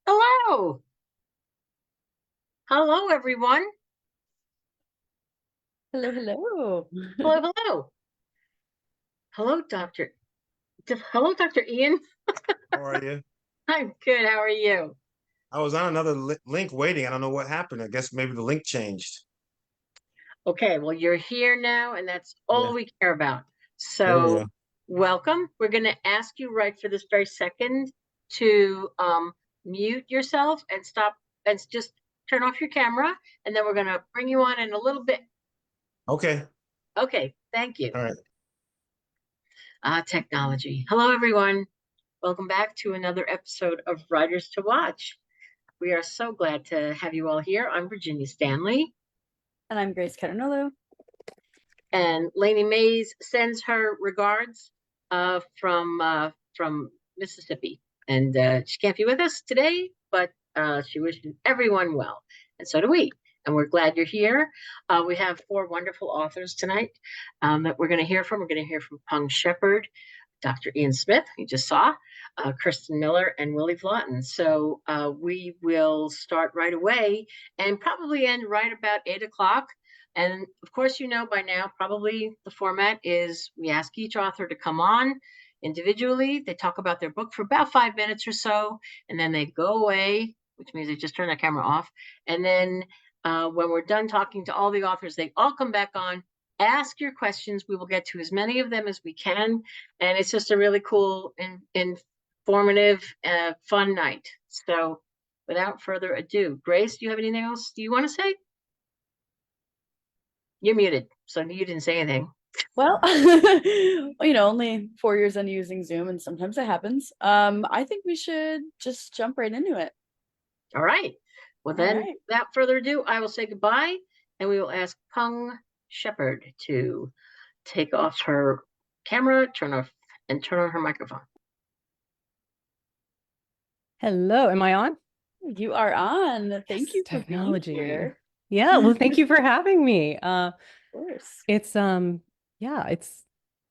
Hello. Hello, everyone. Hello, hello. Hello, hello. Hello, Dr. Ian. How are you? I'm good. How are you? I was on another link waiting. I don't know what happened. I guess maybe the link changed. Okay, well, you're here now, and that's Yeah, all we care about. there we So, go. welcome. We're going to ask you right for this very second to mute yourself and stop and just turn off your camera, and then we're going to bring you on in a little bit. Okay. Okay, thank you. All right. Technology. Hello, everyone. Welcome back to another episode of Writers to Watch. We are so glad to have you all here. I'm Virginia Stanley, And I'm Grace Catanolo. and Lainey Mays sends her regards from Mississippi, and she can't be with us today, but she wishes everyone well, and so do we. And we're glad you're here. We have four wonderful authors tonight that we're going to hear from. We're going to hear from Peng Shepherd, Dr. Ian Smith, you just saw, Kirsten Miller, and Willy Vlautin. So we will start right away and probably end right about 8 o'clock. And of course, you know by now, probably the format is we ask each author to come on individually. They talk about their book for about 5 minutes or so, and then they go away, which means they just turn their camera off. And then when we're done talking to all the authors, they all come back on. Ask your questions. We will get to as many of them as we can. And it's just a really cool and informative, fun night. So without further ado, Grace, do you have anything else you want to say? You're muted, so you didn't say anything. Well, only 4 years into using Zoom, and sometimes it happens. I think we should just jump right into it. All right. Well, All then, right. without further ado, I will say goodbye, and we will ask Peng Shepherd to take off her camera, turn on her microphone. Hello, am I on? You are on. Thank you for Technology. being here. Yeah, well, thank you for having me. Of course. It's yeah, it's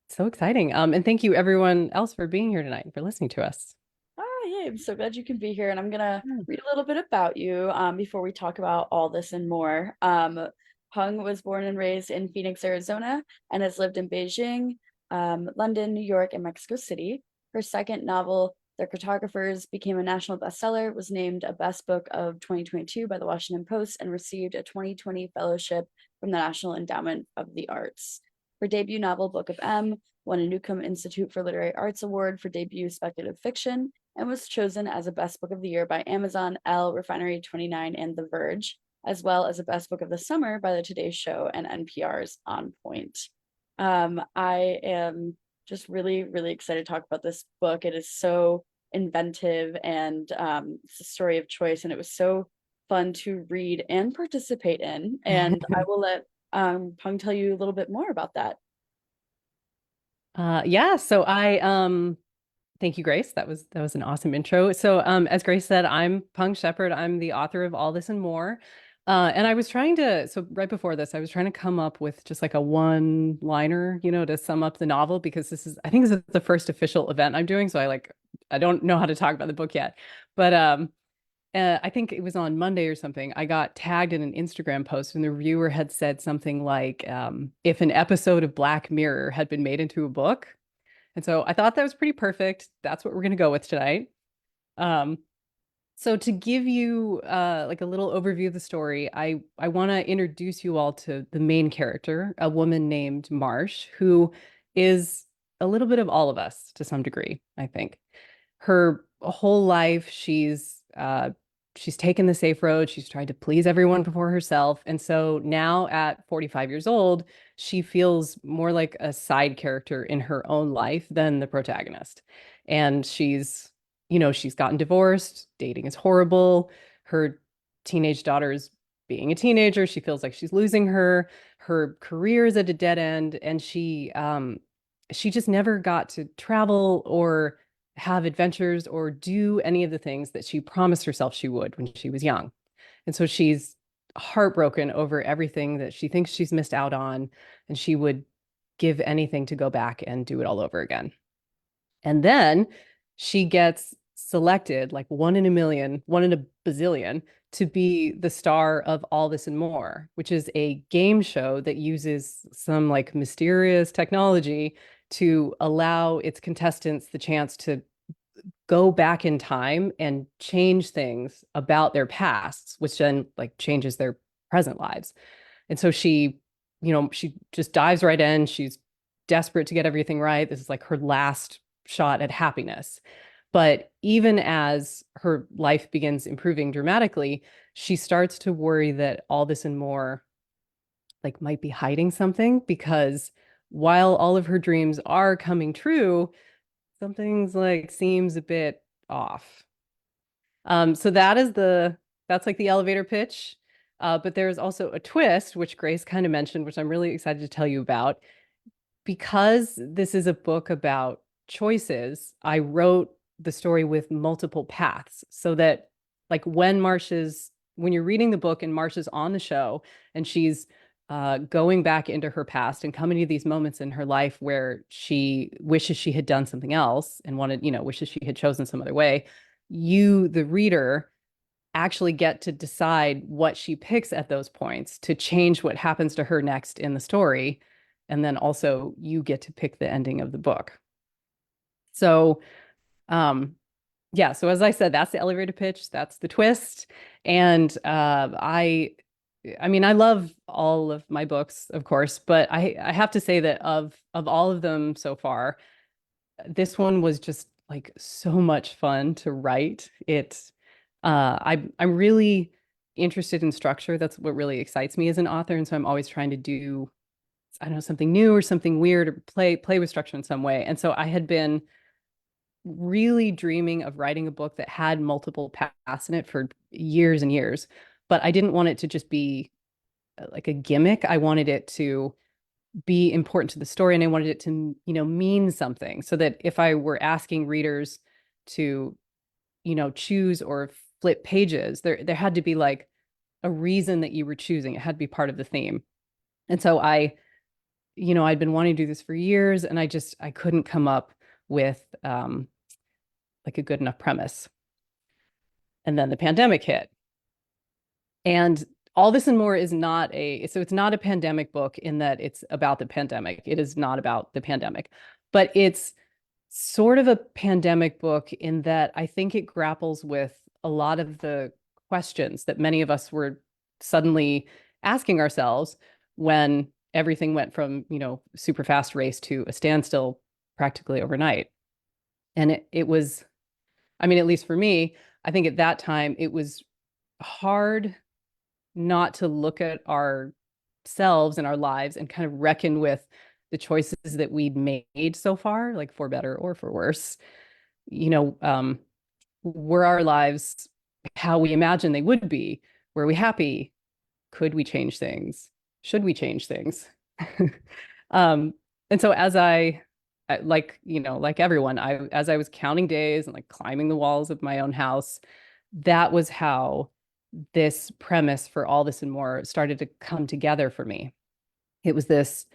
so exciting. And thank you everyone else for being here tonight, for listening to us. Oh, yeah, I'm so glad you can be here. And I'm gonna Yeah. read a little bit about you before we talk about all this and more. Peng was born and raised in Phoenix, Arizona, and has lived in Beijing, London, New York, and Mexico City. Her second novel, The Cartographers, became a national bestseller, was named a Best Book of 2022 by the Washington Post, and received a 2020 fellowship from the National Endowment of the Arts. Her debut novel, Book of M, won a Newcomb Institute for Literary Arts Award for debut speculative fiction, and was chosen as a Best Book of the Year by Amazon, Elle, Refinery 29, and The Verge, as well as a Best Book of the Summer by the Today Show and NPR's On Point. I am just really, really excited to talk about this book. It is so inventive, and it's a story of choice, and it was so fun to read and participate in. And I will let Peng tell you a little bit more about that. Yeah, so I thank you, Grace. That was an awesome intro. So as Grace said, I'm Peng Shepherd. I'm the author of All This and More. And I was trying to, so right before this, I was trying to come up with just like a one-liner, to sum up the novel, because I think this is the first official event I'm doing. So I don't know how to talk about the book yet. But I think it was on Monday or something. I got tagged in an Instagram post, and the reviewer had said something like, if an episode of Black Mirror had been made into a book. And so I thought that was pretty perfect. That's what we're going to go with tonight. Um, so to give you like a little overview of the story, I want to introduce you all to the main character, a woman named Marsh, who is a little bit of all of us to some degree, I think. Her whole life, she's taken the safe road. She's tried to please everyone before herself. And so now at 45 years old, she feels more like a side character in her own life than the protagonist. And she's gotten divorced, dating is horrible. Her teenage daughter's being a teenager. She feels like she's losing her. Her career is at a dead end, and she just never got to travel or have adventures or do any of the things that she promised herself she would when she was young. And so she's heartbroken over everything that she thinks she's missed out on, and she would give anything to go back and do it all over again. And then she gets selected, like 1 in a million, 1 in a bazillion, to be the star of All This and More, which is a game show that uses some like mysterious technology to allow its contestants the chance to go back in time and change things about their pasts, which then like changes their present lives. And so she just dives right in. She's desperate to get everything right. This is like her last shot at happiness. But even as her life begins improving dramatically, she starts to worry that All This and More like might be hiding something, because while all of her dreams are coming true, something's like seems a bit off. So that's like the elevator pitch. But there's also a twist, which Grace kind of mentioned, which I'm really excited to tell you about. Because this is a book about choices, I wrote the story with multiple paths so that like when you're reading the book and Marcia's on the show and she's going back into her past and coming to these moments in her life where she wishes she had done something else and wishes she had chosen some other way, you, the reader, actually get to decide what she picks at those points to change what happens to her next in the story. And then also you get to pick the ending of the book. So, yeah, so as I said, that's the elevator pitch, that's the twist. And I mean, I love all of my books, of course, but I have to say that of all of them so far, this one was just like so much fun to write. I'm really interested in structure. That's what really excites me as an author. And so I'm always trying to do, I don't know, something new or something weird, or play with structure in some way. And so I had been really dreaming of writing a book that had multiple paths in it for years and years, but I didn't want it to just be like a gimmick. I wanted it to be important to the story, and I wanted it to, mean something, so that if I were asking readers to, choose or flip pages, there had to be like a reason that you were choosing. It had to be part of the theme. And so I'd been wanting to do this for years, and I couldn't come up with like a good enough premise. And then the pandemic hit. And All This and More is it's not a pandemic book in that it's about the pandemic. It is not about the pandemic, but it's sort of a pandemic book in that I think it grapples with a lot of the questions that many of us were suddenly asking ourselves when everything went from, super fast race to a standstill practically overnight. And it was, I mean, at least for me, I think at that time it was hard not to look at ourselves and our lives and kind of reckon with the choices that we'd made so far, like for better or for worse. Were our lives how we imagined they would be? Were we happy? Could we change things? Should we change things? And so as like everyone, as I was counting days and like climbing the walls of my own house, that was how this premise for All This and More started to come together for me. It was this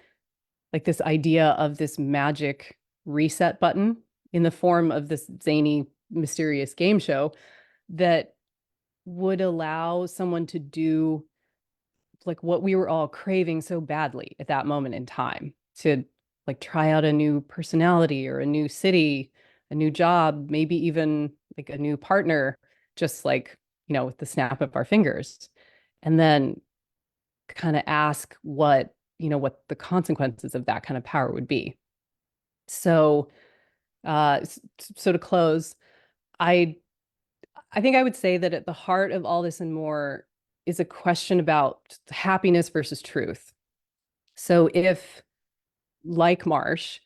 idea of this magic reset button in the form of this zany, mysterious game show that would allow someone to do like what we were all craving so badly at that moment in time, to like try out a new personality or a new city, a new job, maybe even like a new partner, just like, with the snap of our fingers. And then kind of ask what the consequences of that kind of power would be. So, so to close, I think I would say that at the heart of All This and More is a question about happiness versus truth. So if, like Marsh,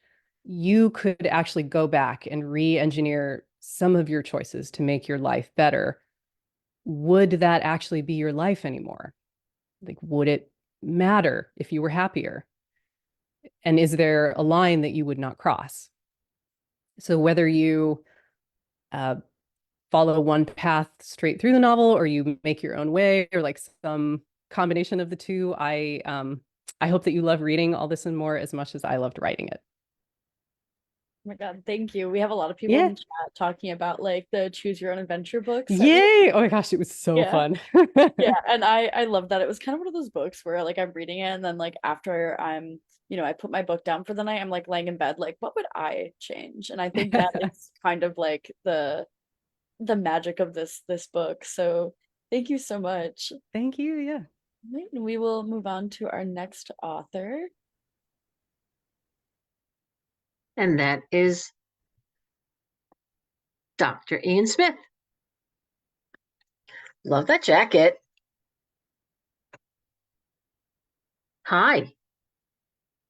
you could actually go back and re-engineer some of your choices to make your life better, would that actually be your life anymore? Like, would it matter if you were happier? And is there a line that you would not cross? So whether you follow one path straight through the novel, or you make your own way, or like some combination of the two, I hope that you love reading All This and More as much as I loved writing it. my God, thank you. We have a lot of people Yeah. in chat talking about like the choose your own adventure books. Yay! Oh my gosh, it was so Yeah. fun. Yeah, and I love that. It was kind of one of those books where like I'm reading it and then like after I'm, I put my book down for the night, I'm like laying in bed, like, what would I change? And I think that is kind of like the magic of this book. So thank you so much. Thank you. Yeah. Right, and we will move on to our next author. And that is Dr. Ian Smith. Love that jacket. Hi.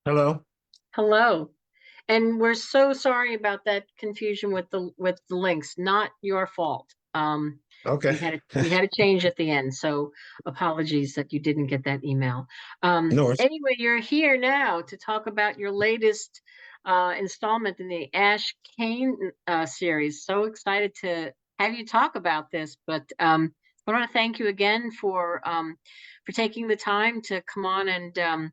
Hello. Hello. And we're so sorry about that confusion with the links. Not your fault. Okay. We had a change at the end, so apologies that you didn't get that email. No worries. Anyway, you're here now to talk about your latest installment in the Ash Kane series. So excited to have you talk about this, but I want to thank you again for taking the time to come on and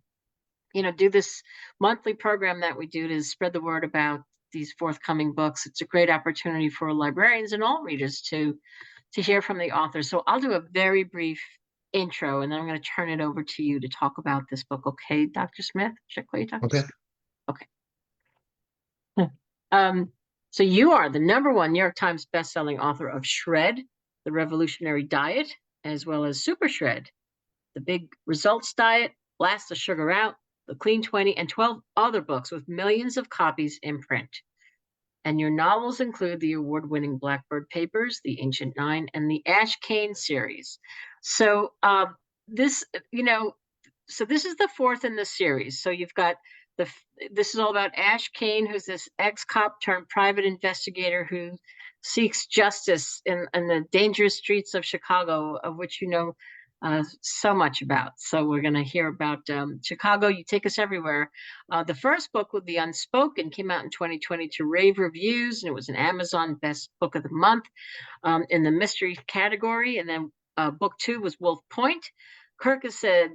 do this monthly program that we do to spread the word about these forthcoming books. It's a great opportunity for librarians and all readers to hear from the author. So I'll do a very brief intro, and then I'm going to turn it over to you to talk about this book. Okay, Dr. Smith? Should I call you Dr. Okay. Smith? Okay. So you are the #1 New York Times bestselling author of Shred, The Revolutionary Diet, as well as Super Shred, The Big Results Diet, Blast the Sugar Out, The Clean 20, and 12 other books with millions of copies in print. And your novels include the award-winning Blackbird Papers, The Ancient Nine, and the Ash Kane series. So this, so this is the fourth in the series. So you've got this is all about Ash Kane, who's this ex-cop turned private investigator who seeks justice in the dangerous streets of Chicago, of which you know so much about. So we're going to hear about Chicago. You take us everywhere. The first book, with The Unspoken, came out in 2020 to rave reviews, and it was an Amazon Best Book of the Month in the mystery category. And then book 2 was Wolf Point. Kirk has said,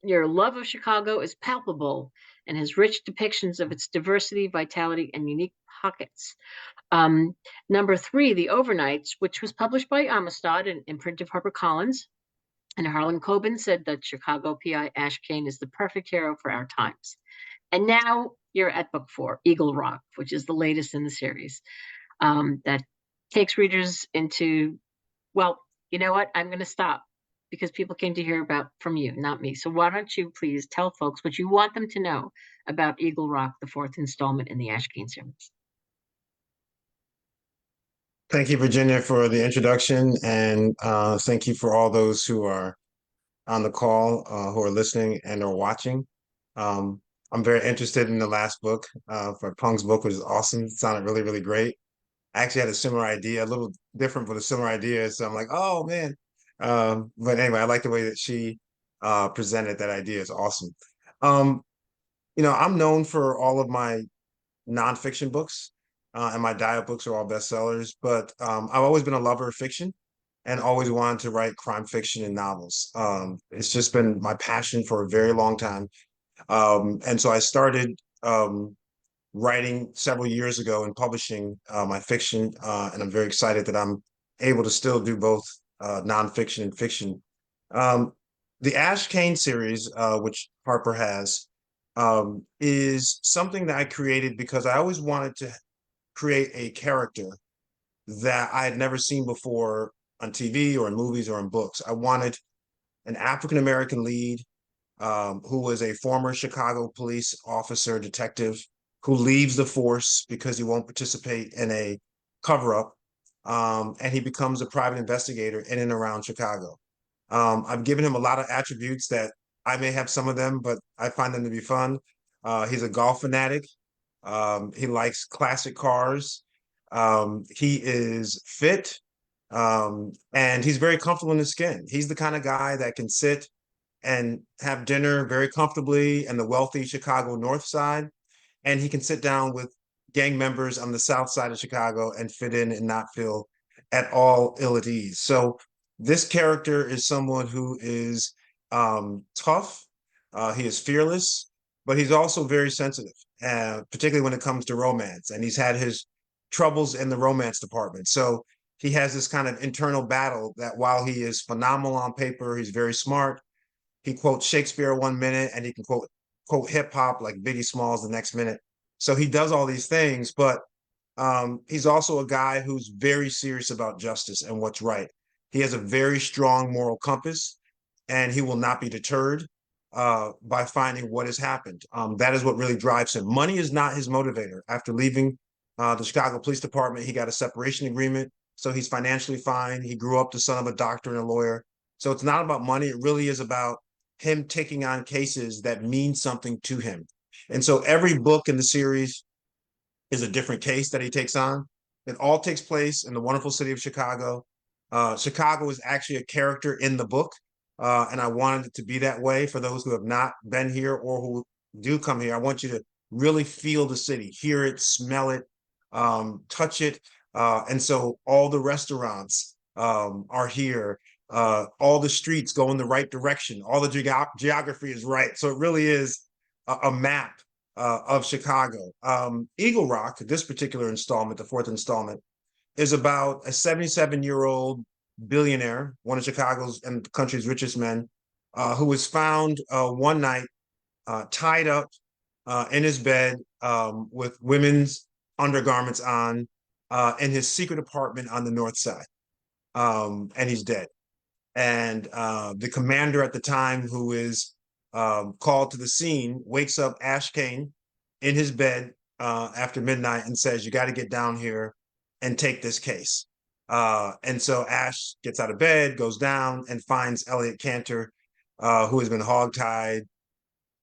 your love of Chicago is palpable and has rich depictions of its diversity, vitality, and unique pockets. Number 3, The Overnights, which was published by Amistad and imprint of HarperCollins. And Harlan Coben said that Chicago PI Ash Kane is the perfect hero for our times. And now you're at book 4, Eagle Rock, which is the latest in the series, that takes readers into, well, you know what? I'm going to stop because people came to hear about from you, not me. So why don't you please tell folks what you want them to know about Eagle Rock, the 4th installment in the Ash Kane series. Thank you, Virginia, for the introduction, and thank you for all those who are on the call, who are listening and are watching. I'm very interested in the last book, for Peng's book, which is awesome. It sounded really, really great. I actually had a similar idea, a little different, but a similar idea. So I'm like, oh man. But anyway, I like the way that she presented that idea. It's awesome. I'm known for all of my nonfiction books, and my diet books are all bestsellers, but I've always been a lover of fiction and always wanted to write crime fiction and novels. It's just been my passion for a very long time. And so I started writing several years ago and publishing my fiction, and I'm very excited that I'm able to still do both nonfiction and fiction. The Ash Kane series, which Harper has, is something that I created because I always wanted to create a character that I had never seen before on TV or in movies or in books. I wanted an African-American lead, who was a former Chicago police officer, detective, who leaves the force because he won't participate in a cover-up, and he becomes a private investigator in and around Chicago. I've given him a lot of attributes that I may have some of them, but I find them to be fun. He's a golf fanatic. He likes classic cars. He is fit, and he's very comfortable in his skin. He's the kind of guy that can sit and have dinner very comfortably in the wealthy Chicago North Side, and he can sit down with gang members on the South Side of Chicago and fit in and not feel at all ill at ease. So this character is someone who is tough. He is fearless. but he's also very sensitive, particularly when it comes to romance. And he's had his troubles in the romance department. So he has this kind of internal battle that while he is phenomenal on paper, he's very smart. He quotes Shakespeare 1 minute and he can quote hip hop like Biggie Smalls the next minute. So he does all these things, but he's also a guy who's very serious about justice and what's right. He has a very strong moral compass, and he will not be deterred by finding what has happened. That is what really drives him. Money is not his motivator. After leaving the Chicago Police Department, he got a separation agreement, so he's financially fine. He grew up the son of a doctor and a lawyer. So it's not about money. It really is about him taking on cases that mean something to him. And so every book in the series is a different case that he takes on. It all takes place in the wonderful city of Chicago. Chicago is actually a character in the book, and I wanted it to be that way for those who have not been here or who do come here. I want you to really feel the city, hear it, smell it, touch it. And so all the restaurants are here. All the streets go in the right direction. All the geography is right. So it really is a map of Chicago. Eagle Rock, this particular installment, the fourth installment, is about a 77-year-old billionaire, one of Chicago's and the country's richest men, who was found one night tied up in his bed with women's undergarments on in his secret apartment on the north side. And he's dead. And the commander at the time, who is called to the scene, wakes up Ash Kane in his bed after midnight and says, "You got to get down here and take this case." And so Ash gets out of bed, goes down, and finds Elliot Cantor, who has been hogtied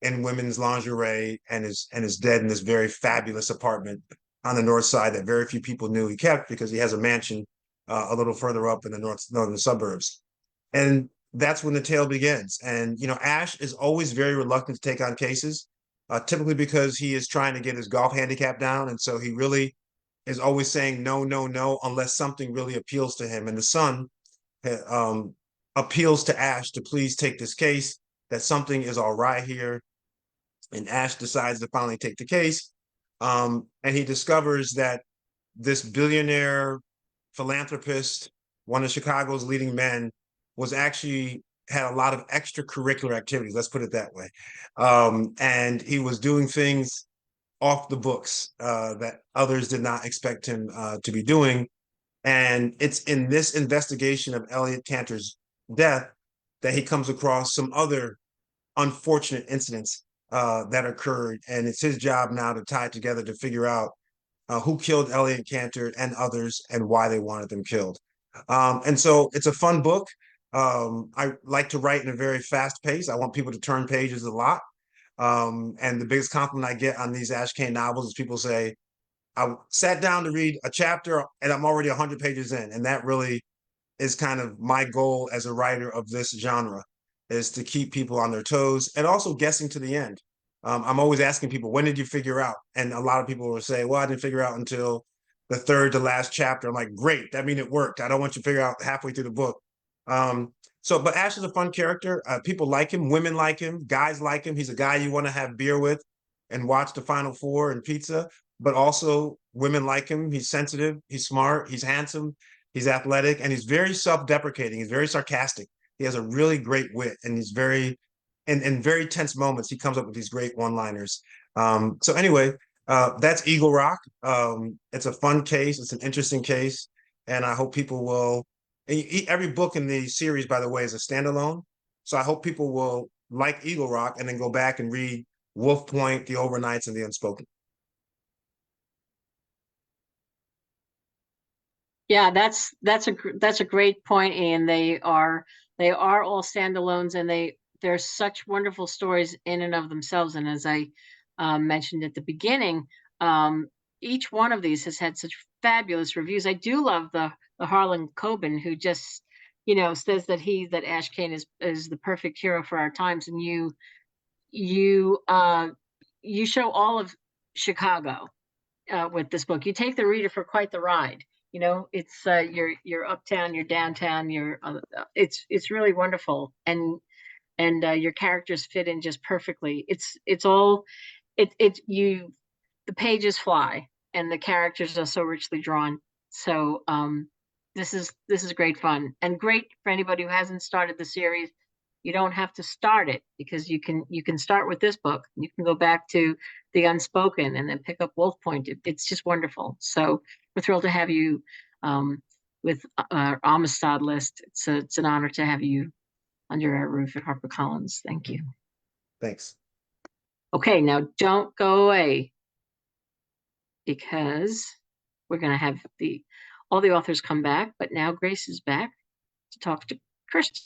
in women's lingerie and is dead in this very fabulous apartment on the north side that very few people knew he kept, because he has a mansion a little further up in the northern suburbs. And that's when the tale begins. And, Ash is always very reluctant to take on cases, typically because he is trying to get his golf handicap down. And so he really is always saying no, no, no, unless something really appeals to him. And the son appeals to Ash to please take this case, that something is all right here. And Ash decides to finally take the case. And he discovers that this billionaire philanthropist, one of Chicago's leading men, was actually had a lot of extracurricular activities, let's put it that way. And he was doing things off the books that others did not expect him to be doing. And it's in this investigation of Elliot Cantor's death that he comes across some other unfortunate incidents that occurred. And it's his job now to tie it together to figure out who killed Elliot Cantor and others and why they wanted them killed. And so it's a fun book. I like to write in a very fast pace. I want people to turn pages a lot. And the biggest compliment I get on these Ash Kane novels is people say, "I sat down to read a chapter and I'm already 100 pages in." And that really is kind of my goal as a writer of this genre, is to keep people on their toes and also guessing to the end. I'm always asking people, when did you figure out? And a lot of people will say, "Well, I didn't figure out until the third to last chapter." I'm like, great, that means it worked. I don't want you to figure out halfway through the book. But Ash is a fun character. People like him, women like him, guys like him. He's a guy you want to have beer with and watch the Final Four and pizza, but also women like him. He's sensitive, he's smart, he's handsome, he's athletic, and he's very self-deprecating. He's very sarcastic. He has a really great wit, and he's in very tense moments, he comes up with these great one-liners. So anyway, that's Eagle Rock. It's a fun case. It's an interesting case. And I hope people will, every book in the series, by the way, is a standalone. So I hope people will like Eagle Rock and then go back and read Wolf Point, The Overnights, and The Unspoken. Yeah, that's a great point, Ian. They are all standalones, and they're such wonderful stories in and of themselves. And as I mentioned at the beginning, each one of these has had such fabulous reviews. I do love the Harlan Coben, who just says that Ash Kane is the perfect hero for our times, and you show all of Chicago with this book. You take the reader for quite the ride. It's you're uptown, you're downtown, it's really wonderful. And and your characters fit in just perfectly. It's all it you the pages fly and the characters are so richly drawn. So this is great fun and great for anybody who hasn't started the series. You don't have to start it because you can start with this book. You can go back to The Unspoken and then pick up Wolf Point. It's just wonderful. So we're thrilled to have you with our Amistad list. It's an honor to have you under our roof at HarperCollins. Thank you. Thanks. Okay, now don't go away because we're going to have all the authors come back, but now Grace is back to talk to Kirsten.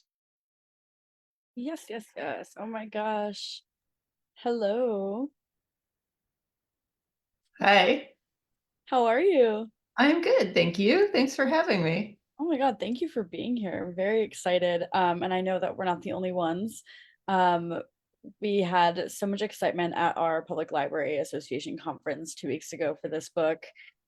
Yes, yes, yes. Oh my gosh. Hello. Hi, How are you? I'm good, thank you. Thanks for having me. Oh my God, thank you for being here. I'm very excited. And I know that we're not the only ones. We had so much excitement at our Public Library Association conference 2 weeks ago for this book.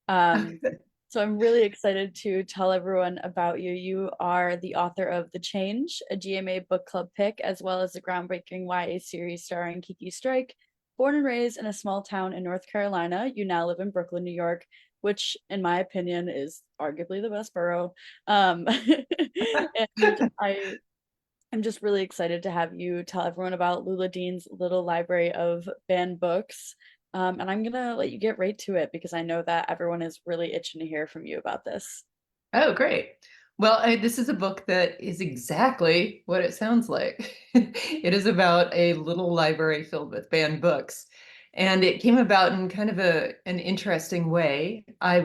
So I'm really excited to tell everyone about you. You are the author of The Change, a GMA book club pick, as well as the groundbreaking YA series starring Kiki Strike. Born and raised in a small town in North Carolina, you now live in Brooklyn, New York, which in my opinion is arguably the best borough. And I'm just really excited to have you tell everyone about Lula Dean's little library of banned books. And I'm gonna let you get right to it because I know that everyone is really itching to hear from you about this. Oh, great. Well, this is a book that is exactly what it sounds like. It is about a little library filled with banned books. And it came about in kind of an interesting way. I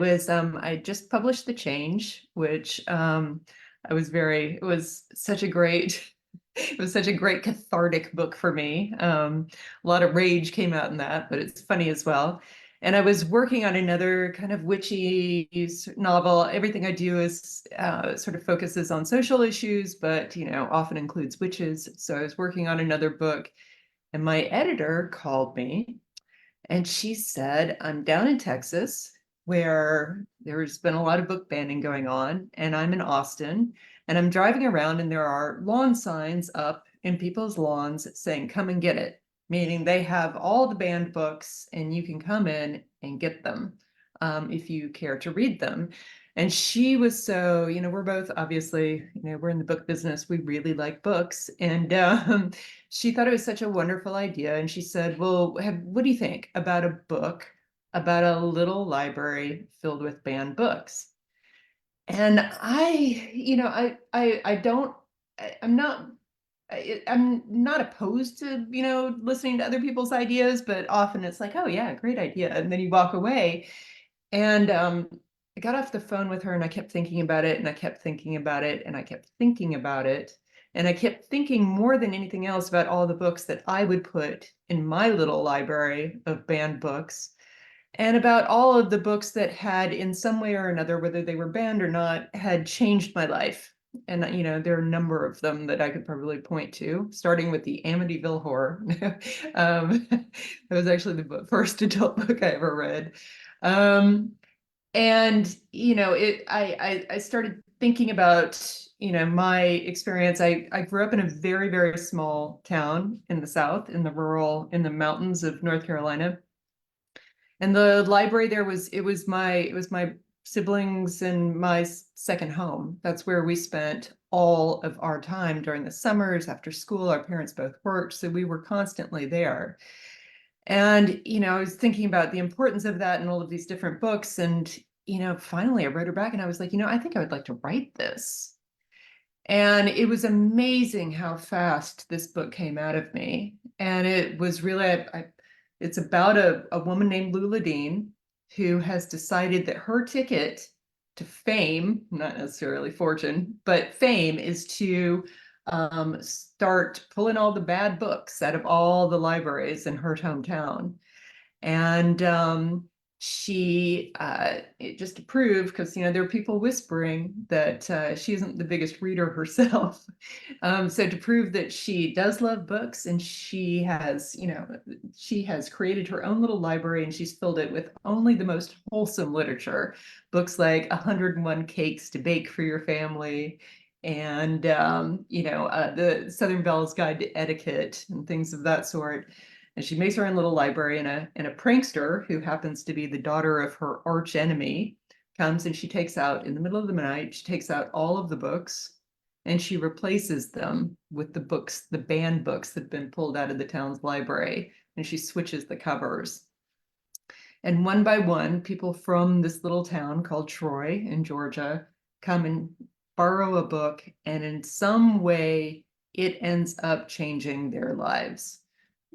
just published The Change, which it was such a great, it was such a great cathartic book for me. A lot of rage came out in that, but it's funny as well. And I was working on another kind of witchy novel. Everything I do is sort of focuses on social issues, but often includes witches. So I was working on another book, and my editor called me, and she said, "I'm down in Texas, where there's been a lot of book banning going on, and I'm in Austin, and I'm driving around, and there are lawn signs up in people's lawns saying, 'Come and get it.' Meaning they have all the banned books and you can come in and get them if you care to read them." And she was so, we're both obviously, we're in the book business. We really like books. And she thought it was such a wonderful idea. And she said, "Well, what do you think about a book about a little library filled with banned books?" And I'm not opposed to, listening to other people's ideas, but often it's like, "Oh yeah, great idea." And then you walk away. And I got off the phone with her and I kept thinking about it and I kept thinking about it and I kept thinking about it. And I kept thinking more than anything else about all the books that I would put in my little library of banned books, and about all of the books that had, in some way or another, whether they were banned or not, had changed my life. And there are a number of them that I could probably point to, starting with the Amityville Horror. That was actually the first adult book I ever read. And I started thinking about my experience. I grew up in a very, very small town in the South, in the mountains of North Carolina. And the library there was my siblings and my second home. That's where we spent all of our time during the summers after school. Our parents both worked, so we were constantly there. And I was thinking about the importance of that in all of these different books. And finally I wrote her back and I was like, I think I would like to write this. And it was amazing how fast this book came out of me. And it was really, it's about a woman named Lula Dean who has decided that her ticket to fame, not necessarily fortune, but fame, is to start pulling all the bad books out of all the libraries in her hometown. And she just to prove, because there are people whispering that she isn't the biggest reader herself. So to prove that she does love books, and she has created her own little library, and she's filled it with only the most wholesome literature, books like 101 Cakes to Bake for Your Family, and the Southern Belle's Guide to Etiquette and things of that sort. And she makes her own little library, and a prankster who happens to be the daughter of her arch enemy comes, and she takes out, in the middle of the night, she takes out all of the books and she replaces them with the books, the banned books that have been pulled out of the town's library, and she switches the covers. And one by one, people from this little town called Troy in Georgia come and borrow a book, and in some way it ends up changing their lives.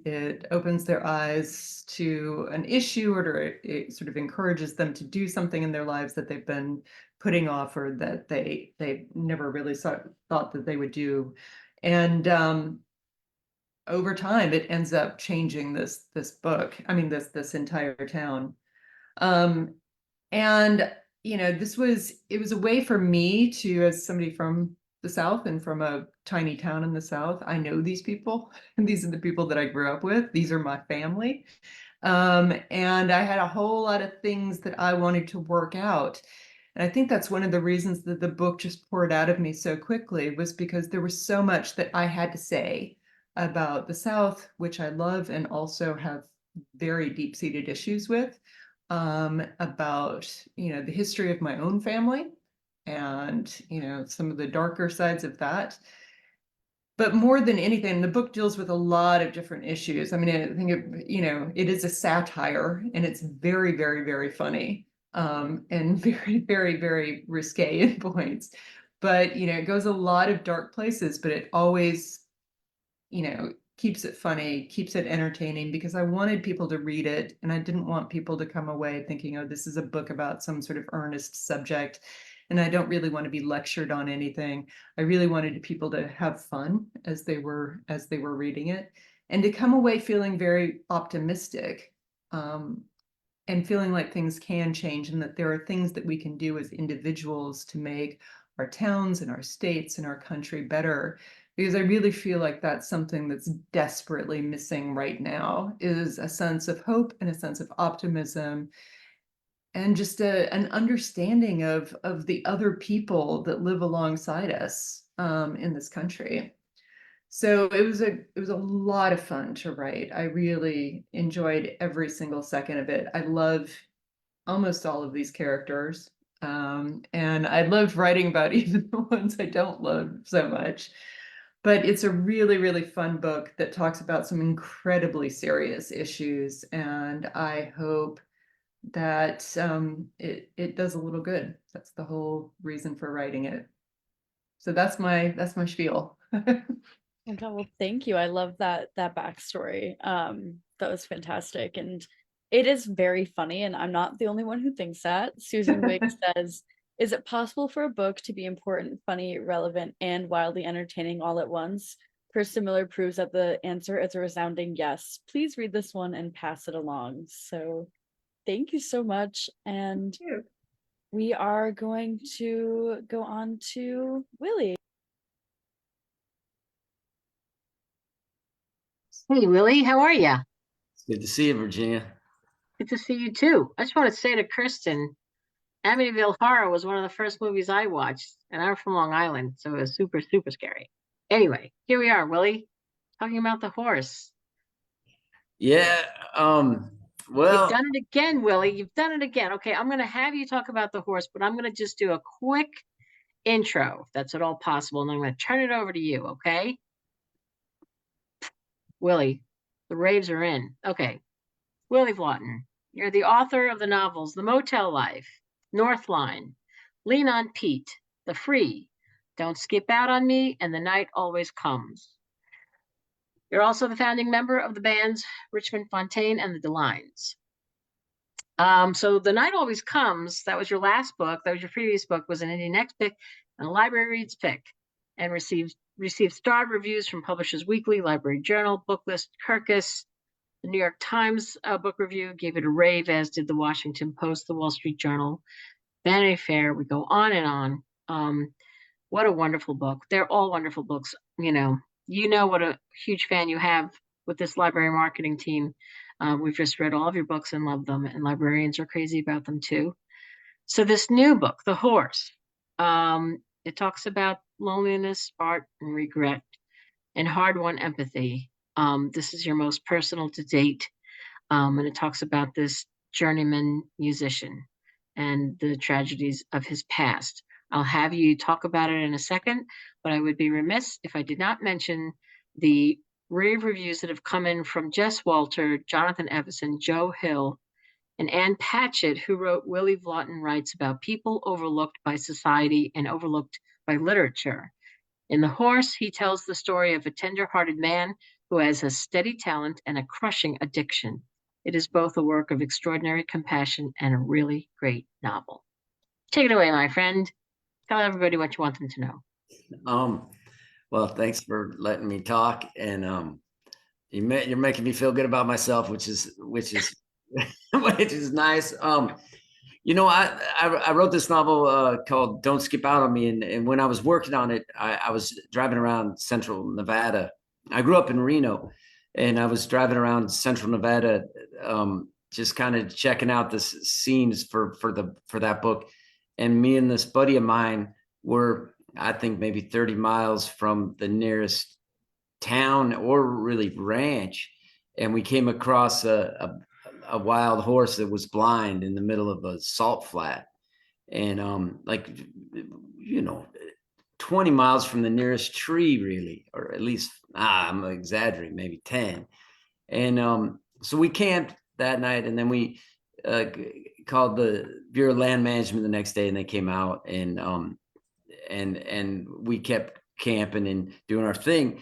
It opens their eyes to an issue, or it sort of encourages them to do something in their lives that they've been putting off, or that they never really thought that they would do. And over time, it ends up changing this book. I mean, this entire town. And it was a way for me to, as somebody from the South and from a tiny town in the South, I know these people, and these are the people that I grew up with. These are my family. And I had a whole lot of things that I wanted to work out. And I think that's one of the reasons that the book just poured out of me so quickly, was because there was so much that I had to say about the South, which I love and also have very deep-seated issues with, about the history of my own family, and some of the darker sides of that. But more than anything, the book deals with a lot of different issues. I mean, I think it is a satire, and it's very, very, very funny, and very, very, very risque at points. But it goes a lot of dark places, but it always keeps it funny, keeps it entertaining, because I wanted people to read it, and I didn't want people to come away thinking, oh, this is a book about some sort of earnest subject, and I don't really want to be lectured on anything. I really wanted people to have fun as they were reading it, and to come away feeling very optimistic, and feeling like things can change, and that there are things that we can do as individuals to make our towns and our states and our country better. Because I really feel like that's something that's desperately missing right now, is a sense of hope and a sense of optimism, and just an understanding of the other people that live alongside us, in this country. So it was a lot of fun to write. I really enjoyed every single second of it. I love almost all of these characters, and I loved writing about even the ones I don't love so much. But it's a really, really fun book that talks about some incredibly serious issues, and I hope that it does a little good. That's the whole reason for writing it. So that's my spiel. Okay, well, thank you. I love that backstory. That was fantastic, and it is very funny. And I'm not the only one who thinks that. Susan Wigg says, "Is it possible for a book to be important, funny, relevant, and wildly entertaining all at once?" Kirsten Miller proves that the answer is a resounding yes. Please read this one and pass it along. So, thank you so much, and we are going to go on to Willy. Hey, Willie, how are you? It's good to see you, Virginia. Good to see you too. I just want to say to Kirsten, Amityville Horror was one of the first movies I watched, and I'm from Long Island, so it was super, super scary. Anyway, here we are, Willie, talking about the horse. Yeah, well, You've done it again, Willie. You've done it again. Okay, I'm going to have you talk about the horse, but I'm going to just do a quick intro, if that's at all possible, and I'm going to turn it over to you, okay? Willie, the raves are in. Okay. Willy Vlautin, you're the author of the novels The Motel Life, North Line, Lean on Pete, The Free, Don't Skip Out on Me, and The Night Always Comes. You're also the founding member of the bands Richmond Fontaine and the DeLines. So The Night Always Comes, that was your last book. That was your previous book, was an Indie Next pick and a Library Reads pick, and received starred reviews from Publishers Weekly, Library Journal, Booklist, Kirkus. The New York Times book review gave it a rave, as did the Washington Post, the Wall Street Journal, Vanity Fair. We go on and on. What a wonderful book. They're all wonderful books. You know what a huge fan you have with this library marketing team. We've just read all of your books and love them, and librarians are crazy about them too. So this new book, The Horse, It talks about loneliness, art, and regret, and hard-won empathy. This is your most personal to date, and it talks about this journeyman musician and the tragedies of his past. I'll have you talk about it in a second, but I would be remiss if I did not mention the rave reviews that have come in from Jess Walter, Jonathan Evison, Joe Hill, and Ann Patchett, who wrote Willy Vlautin writes about people overlooked by society and overlooked by literature. In The Horse, he tells the story of a tender-hearted man who has a steady talent and a crushing addiction. It is both a work of extraordinary compassion and a really great novel. Take it away, my friend. Tell everybody what you want them to know. Well, thanks for letting me talk, and you're making me feel good about myself, which is which is nice. I wrote this novel called "Don't Skip Out on Me," and when I was working on it, I was driving around Central Nevada. I grew up in Reno, and I was driving around Central Nevada, just kind of checking out the scenes for that book. And me and this buddy of mine were, I think, maybe 30 miles from the nearest town or really ranch, and we came across a wild horse that was blind in the middle of a salt flat, and 20 miles from the nearest tree, really, or at least I'm exaggerating, maybe 10. And so we camped that night, and then we called the Bureau of Land Management the next day, and they came out, and we kept camping and doing our thing.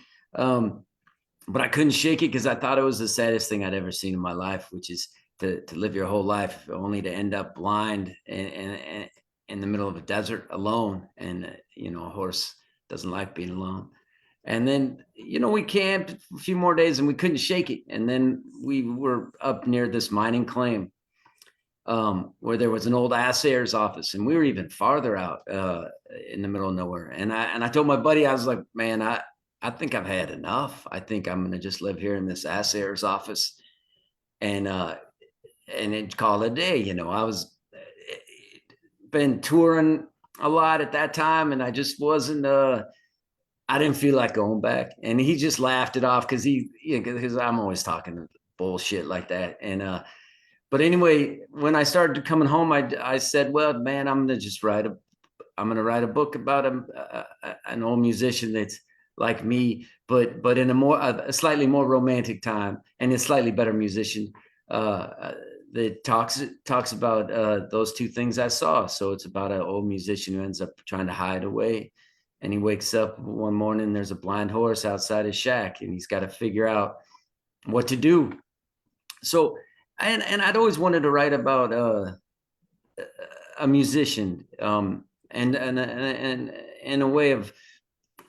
But I couldn't shake it because I thought it was the saddest thing I'd ever seen in my life, which is to live your whole life only to end up blind and in the middle of a desert alone. And, a horse doesn't like being alone. And then, we camped a few more days and we couldn't shake it. And then we were up near this mining claim where there was an old assayer's office, and we were even farther out in the middle of nowhere. And I told my buddy, I was like, man, I think I've had enough. I think I'm going to just live here in this assayer's office and then call it a day. I was been touring a lot at that time, and I just wasn't, I didn't feel like going back. And he just laughed it off because because I'm always talking bullshit like that. And, but anyway, when I started coming home, I said, well, man, I'm going to write a book about an old musician that's like me, but in a slightly more romantic time, and a slightly better musician that talks about those two things I saw. So it's about an old musician who ends up trying to hide away, and he wakes up one morning, there's a blind horse outside his shack, and he's got to figure out what to do. So and I'd always wanted to write about a musician, and in a way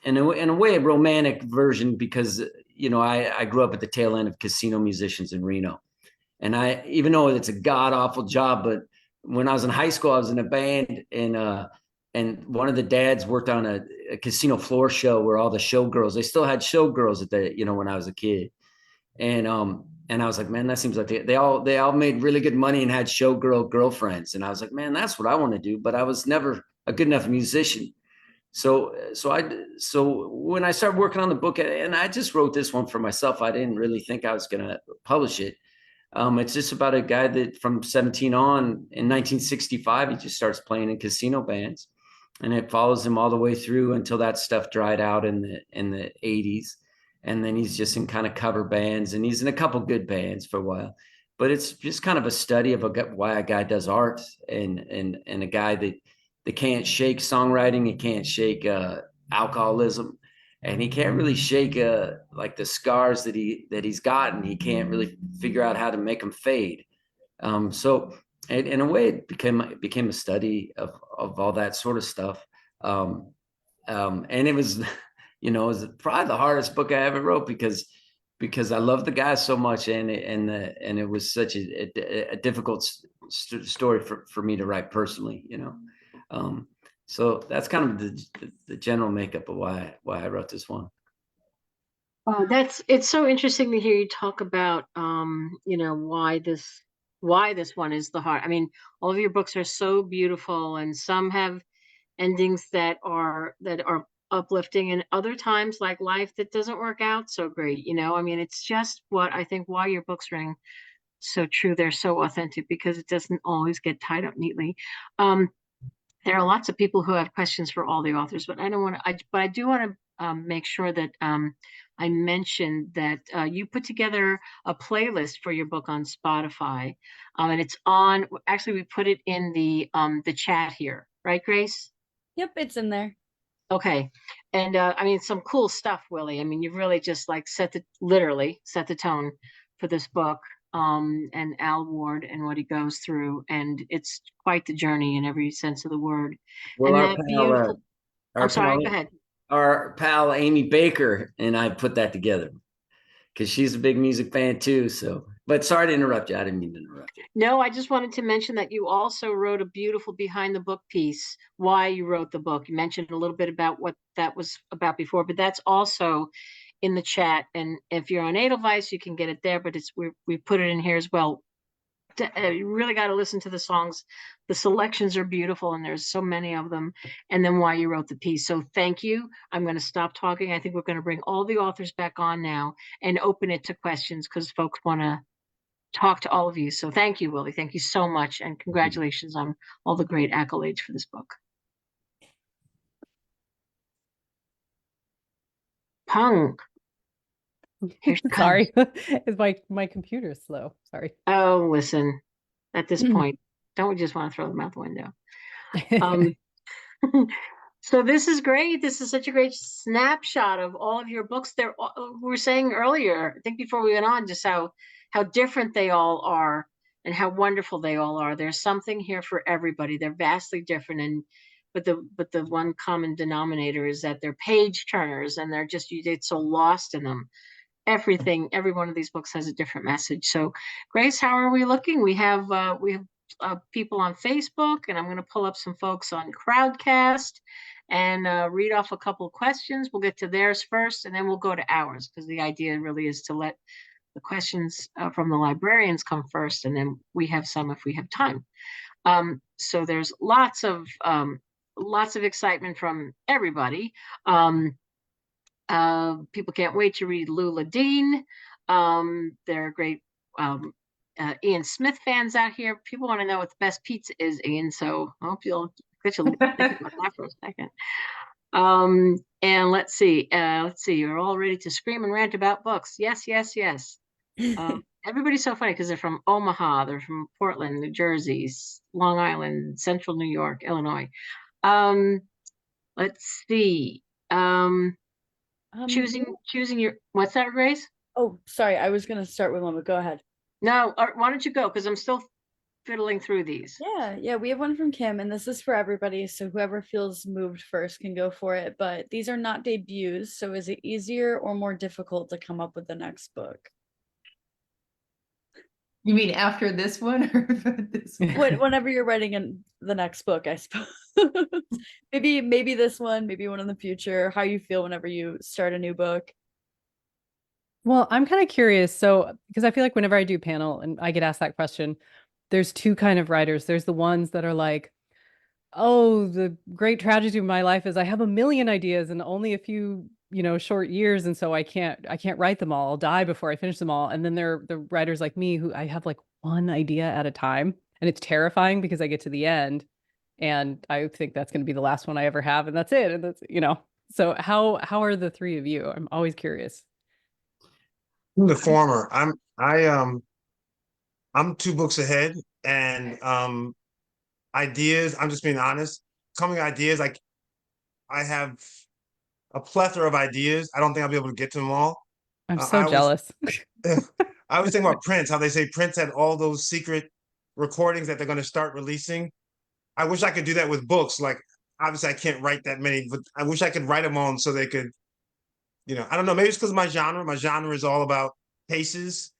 a romantic version, because I grew up at the tail end of casino musicians in Reno, and even though it's a god awful job, but when I was in high school, I was in a band, and one of the dads worked on a casino floor show where all the showgirls, they still had showgirls when I was a kid, and I was like, man, that seems like they all made really good money and had showgirl girlfriends, and I was like, man, that's what I want to do, but I was never a good enough musician. So when I started working on the book, and I just wrote this one for myself, I didn't really think I was going to publish it. It's just about a guy that from 17 on, in 1965, he just starts playing in casino bands, and it follows him all the way through until that stuff dried out in the 80s. And then he's just in kind of cover bands, and he's in a couple good bands for a while. But it's just kind of a study of why a guy does art, and a guy that can't shake songwriting, he can't shake alcoholism, and he can't really shake like the scars that he's gotten. He can't really figure out how to make them fade. So in a way, it became a study of all that sort of stuff. And it was, it was probably the hardest book I ever wrote because I love the guy so much, and it was such a difficult story for me to write personally, so that's kind of the general makeup of why I wrote this one. It's so interesting to hear you talk about why this one is the heart. I mean, all of your books are so beautiful, and some have endings that are uplifting, and other times like life that doesn't work out so great. I mean, it's just what I think why your books ring so true. They're so authentic because it doesn't always get tied up neatly. There are lots of people who have questions for all the authors, but I do want to make sure that I mentioned that you put together a playlist for your book on Spotify, and it's on. Actually, we put it in the chat here, right, Grace? Yep, it's in there. Okay, and I mean, some cool stuff, Willie. I mean, you've really just like literally set the tone for this book, and Al Ward and what he goes through, and it's quite the journey in every sense of the word. Well, And our that pal, beautiful. our I'm sorry. pal, Go ahead. our pal Amy Baker and I put that together because she's a big music fan too. So, but sorry to interrupt you. I didn't mean to interrupt you. No, I just wanted to mention that you also wrote a beautiful behind the book piece, why you wrote the book. You mentioned a little bit about what that was about before, but that's also in the chat. And if you're on Edelweiss, you can get it there, but we put it in here as well. You really got to listen to the songs. The selections are beautiful, and there's so many of them. And then why you wrote the piece. So thank you. I'm going to stop talking. I think we're going to bring all the authors back on now and open it to questions because folks want to talk to all of you. So thank you, Willie. Thank you so much. And congratulations on all the great accolades for this book. Peng. Here she Sorry, is my computer's slow. Sorry. Oh, listen, at this point, don't we just want to throw them out the window? So this is great. This is such a great snapshot of all of your books. We were saying earlier, I think before we went on, just how different they all are and how wonderful they all are. There's something here for everybody. They're vastly different, but the one common denominator is that they're page turners, and you get so lost in them. Every one of these books has a different message. So, Grace, how are we looking? We have people on Facebook, and I'm going to pull up some folks on Crowdcast and read off a couple of questions. We'll get to theirs first, and then we'll go to ours, because the idea really is to let the questions from the librarians come first, and then we have some if we have time. So there's lots of excitement from everybody. People can't wait to read LULA Dean. There are great Ian Smith fans out here. People want to know what the best pizza is, Ian. So I hope you'll think about that for a second. And let's see. You're all ready to scream and rant about books. Yes. Everybody's so funny because they're from Omaha, they're from Portland, New Jersey, Long Island, Central New York, Illinois. Let's see. Choosing your, what's that, Grace? Oh, sorry, I was gonna start with one, but go ahead. No, why don't you go? Because I'm still fiddling through these. Yeah, we have one from Kim, and this is for everybody, so whoever feels moved first can go for it. But these are not debuts, so is it easier or more difficult to come up with the next book? You mean after this one or this one? Whenever you're writing in the next book, I suppose. maybe this one, maybe one in the future. How you feel whenever you start a new book? Well, I'm kind of curious. So, because I feel like whenever I do panel and I get asked that question, there's two kind of writers. There's the ones that are like, oh, the great tragedy of my life is I have a million ideas and only a few, short years. And so I can't write them all. I'll die before I finish them all. And then there are the writers like me who I have like one idea at a time. And it's terrifying because I get to the end and I think that's going to be the last one I ever have. And that's it. And that's, so how are the three of you? I'm always curious. The former. I'm 2 books ahead, and ideas, I'm just being honest, coming ideas, like I have a plethora of ideas. I don't think I'll be able to get to them all. I'm so jealous. I was thinking about Prince, how they say Prince had all those secret recordings that they're going to start releasing. I wish I could do that with books. Like, obviously I can't write that many, but I wish I could write them on so they could, I don't know, maybe it's because of my genre is all about paces.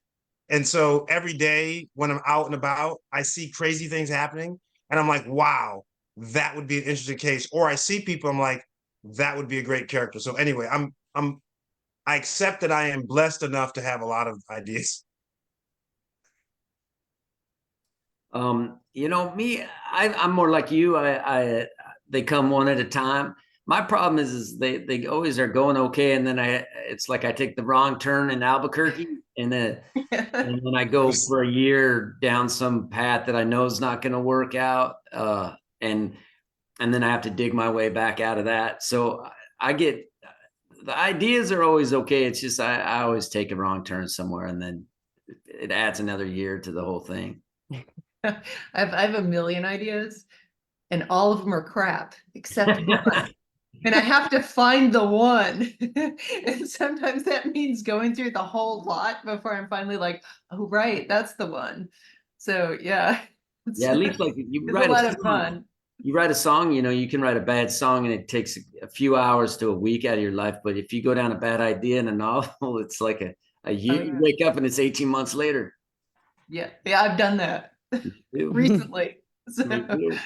And so every day when I'm out and about, I see crazy things happening and I'm like, wow, that would be an interesting case. Or I see people, I'm like, that would be a great character. So anyway, I accept that I am blessed enough to have a lot of ideas. Me, I'm more like you. they come one at a time. My problem is they always are going okay, and then it's like I take the wrong turn in Albuquerque, and then I go for a year down some path that I know is not going to work out, and then I have to dig my way back out of that. So I get the ideas are always okay. It's just I always take a wrong turn somewhere, and then it adds another year to the whole thing. I have a million ideas, and all of them are crap except one. And I have to find the one. And sometimes that means going through the whole lot before I'm finally like, oh, right, that's the one. So yeah. Yeah, at least like you It's write a lot a of song. fun. You write a song, you can write a bad song and it takes a few hours to a week out of your life. But if you go down a bad idea in a novel, it's like a year. Oh, yeah. You wake up and it's 18 months later. Yeah, I've done that recently. So. Me too.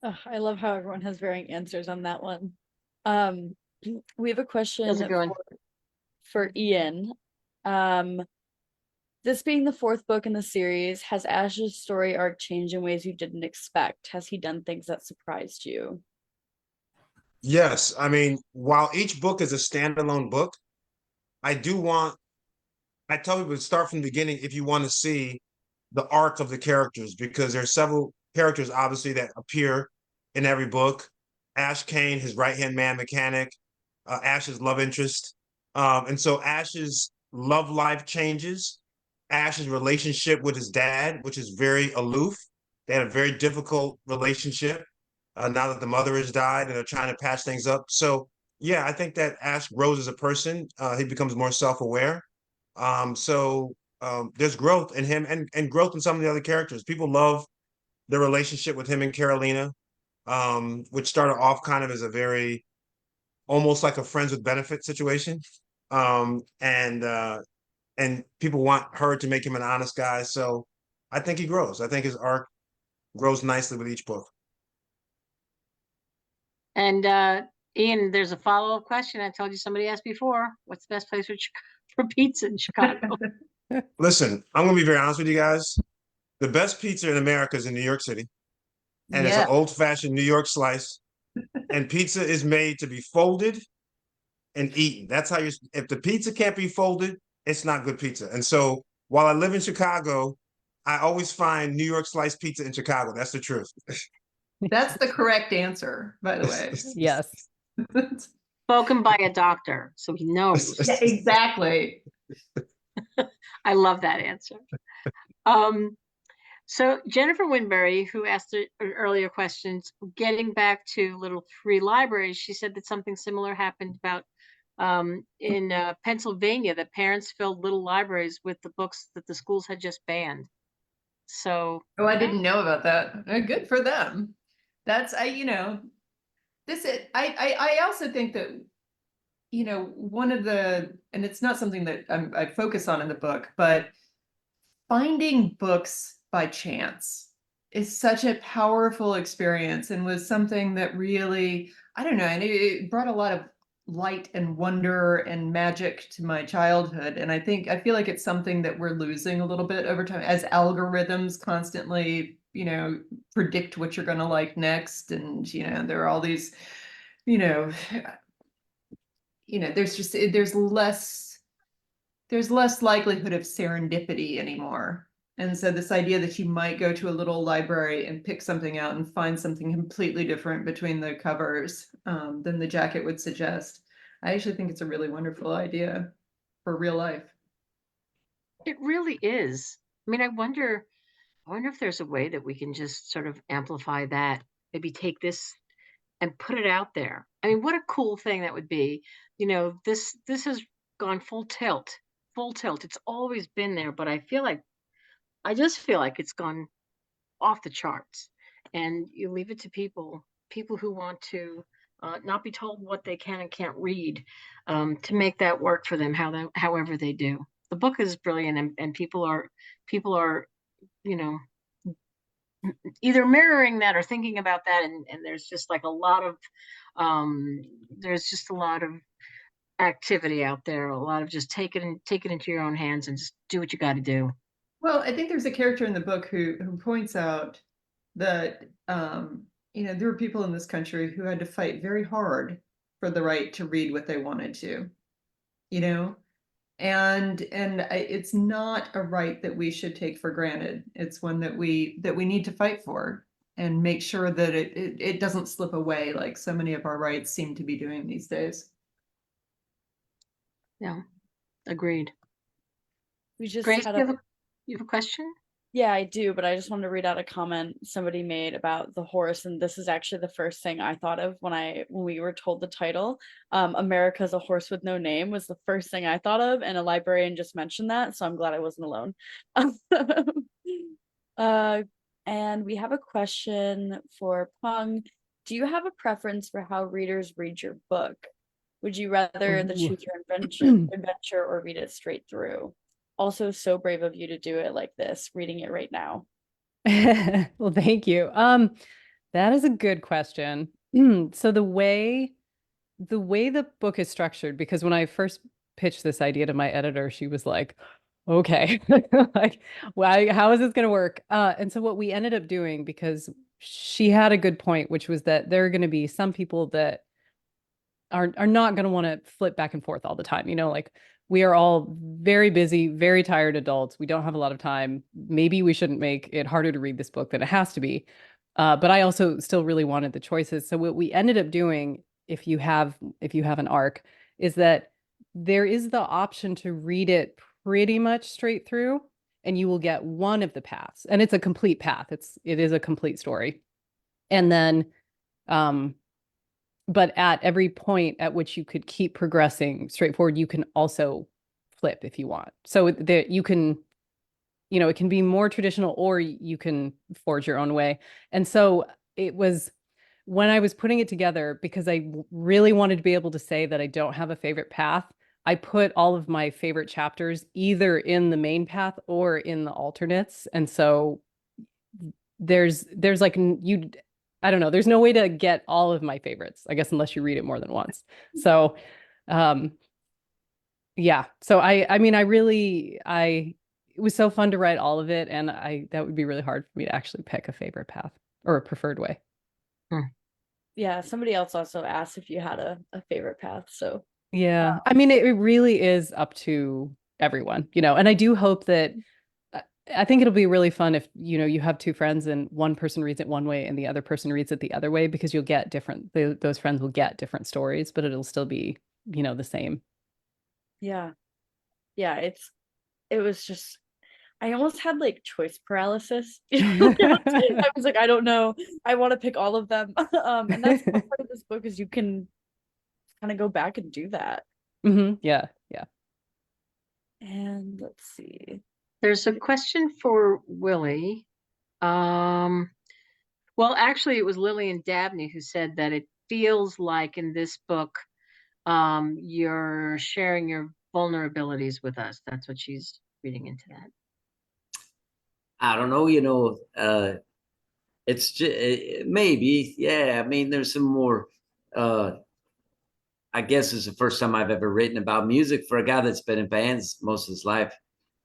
Oh, I love how everyone has varying answers on that one. We have a question That's a good one. for Ian. This being the fourth book in the series, has Ash's story arc changed in ways you didn't expect? Has he done things that surprised you? Yes, I mean, while each book is a standalone book, I tell people to start from the beginning if you want to see the arc of the characters, because there's several characters obviously that appear in every book. Ash Kane, his right-hand man mechanic, Ash's love interest. And so Ash's love life changes. Ash's relationship with his dad, which is very aloof. They had a very difficult relationship now that the mother has died and they're trying to patch things up. So yeah, I think that Ash grows as a person. He becomes more self-aware. There's growth in him and growth in some of the other characters. People love the relationship with him and Carolina, which started off kind of as a very almost like a friends with benefit situation. And people want her to make him an honest guy. So I think he grows. I think his arc grows nicely with each book. And Ian, there's a follow-up question. I told you somebody asked before. What's the best place for pizza in Chicago? Listen, I'm gonna be very honest with you guys. The best pizza in America is in New York City, and it's an old-fashioned New York slice. And pizza is made to be folded and eaten. That's how if the pizza can't be folded, it's not good pizza. And so while I live in Chicago, I always find New York sliced pizza in Chicago. That's the truth. That's the correct answer, by the way. Yes. Spoken by a doctor, so he knows. Yeah, exactly. I love that answer. So Jennifer Winbury, who asked earlier questions, getting back to little free libraries, she said that something similar happened about in Pennsylvania, that parents filled little libraries with the books that the schools had just banned. So I didn't know about that. Good for them. I also think that, one of and it's not something that I focus on in the book, but finding books by chance is such a powerful experience and was something that really, I don't know, and it brought a lot of light and wonder and magic to my childhood. And I feel like it's something that we're losing a little bit over time as algorithms constantly, predict what you're going to like next. And, there are all these, there's less likelihood of serendipity anymore. And so this idea that you might go to a little library and pick something out and find something completely different between the covers than the jacket would suggest. I actually think it's a really wonderful idea for real life. it really is. I mean, I wonder if there's a way that we can just sort of amplify that, maybe take this and put it out there. I mean, what a cool thing that would be. This has gone full tilt. It's always been there, but I just feel like it's gone off the charts. And you leave it to people who want to not be told what they can and can't read, to make that work for them, however they do. The book is brilliant, and people are either mirroring that or thinking about that, and there's just like a lot of activity out there, a lot of just take it into your own hands and just do what you got to do. Well, I think there's a character in the book who points out that there were people in this country who had to fight very hard for the right to read what they wanted to, and it's not a right that we should take for granted. It's one that we need to fight for and make sure that it doesn't slip away like so many of our rights seem to be doing these days. Yeah, agreed. We just Grace, had you have a question? Yeah, I do, but I just wanted to read out a comment somebody made about the horse, and this is actually the first thing I thought of when we were told the title. America's a Horse with No Name was the first thing I thought of, and a librarian just mentioned that, so I'm glad I wasn't alone. And we have a question for Peng. Do you have a preference for how readers read your book? Would you rather the Ooh. choose your adventure or read it straight through? Also, so brave of you to do it like this, reading it right now. Well, thank you. That is a good question. So the way the book is structured, because when I first pitched this idea to my editor, she was like, okay, like, why, how is this going to work? And so what we ended up doing, because she had a good point, which was that there are going to be some people that are not going to want to flip back and forth all the time. Like we are all very busy, very tired adults. We don't have a lot of time. Maybe we shouldn't make it harder to read this book than it has to be. But I also still really wanted the choices. So what we ended up doing, if you have an arc, is that there is the option to read it pretty much straight through, and you will get one of the paths, and it's a complete path. It is a complete story. And then, but at every point at which you could keep progressing straight forward, you can also flip if you want. So that you can, it can be more traditional, or you can forge your own way. And so it was, when I was putting it together, because I really wanted to be able to say that I don't have a favorite path, I put all of my favorite chapters either in the main path or in the alternates. And so there's like, I don't know, there's no way to get all of my favorites, I guess, unless you read it more than once. So, yeah. So I mean, it was so fun to write all of it, and that would be really hard for me to actually pick a favorite path or a preferred way. Yeah, somebody else also asked if you had a favorite path. So yeah, I mean, it really is up to everyone, and I do hope that, I think it'll be really fun if, you have two friends and one person reads it one way and the other person reads it the other way, because you'll get those friends will get different stories, but it'll still be, the same. yeah. It was just, I almost had like choice paralysis. I was like, I don't know. I want to pick all of them. And that's part of this book, is you can kind of go back and do that. Yeah. And let's see. There's a question for Willy. Well, actually, it was Lily and Dabney who said that it feels like in this book, you're sharing your vulnerabilities with us. That's what she's reading into that. I don't know, it's just maybe, yeah. I mean, there's some more, I guess it's the first time I've ever written about music for a guy that's been in bands most of his life.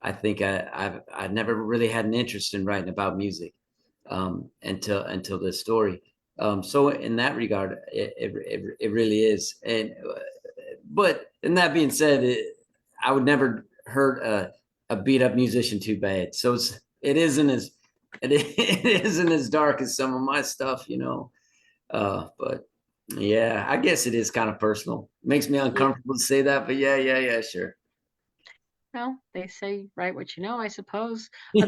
I think I never really had an interest in writing about music until this story. So in that regard, it really is. And but in that being said, I would never hurt a beat up musician too bad. So it isn't as dark as some of my stuff, but yeah, I guess it is kind of personal. Makes me uncomfortable to say that, but yeah, sure. Well, they say write what you know, I suppose. Yeah,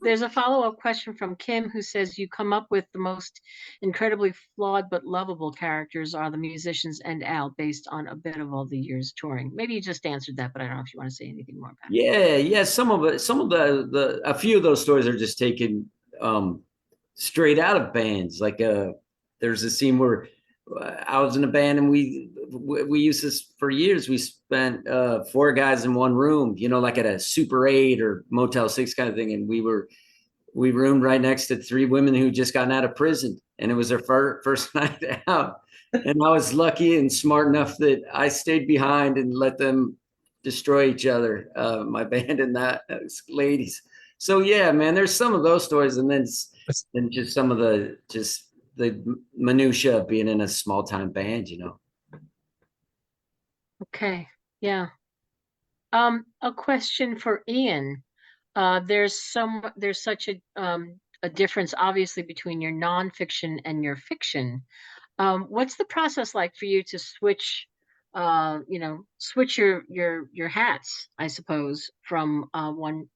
There's a follow-up question from Kim, who says you come up with the most incredibly flawed but lovable characters are the musicians and Al, based on a bit of all the years touring. Maybe you just answered that, but I don't know if you want to say anything more about it. yeah. Some of a few of those stories are just taken straight out of bands. Like there's a scene where I was in a band, and we used this for years. We spent 4 guys in one room, like at a Super 8 or Motel 6 kind of thing. And we roomed right next to 3 women who just gotten out of prison, and it was their first night out. And I was lucky and smart enough that I stayed behind and let them destroy each other, my band and those ladies. So yeah, man, there's some of those stories. And then than just some of the minutia of being in a small time band, you know. Okay, yeah. A question for Ian. There's such a difference, obviously, between your nonfiction and your fiction. What's the process like for you to switch, switch your hats, I suppose, from one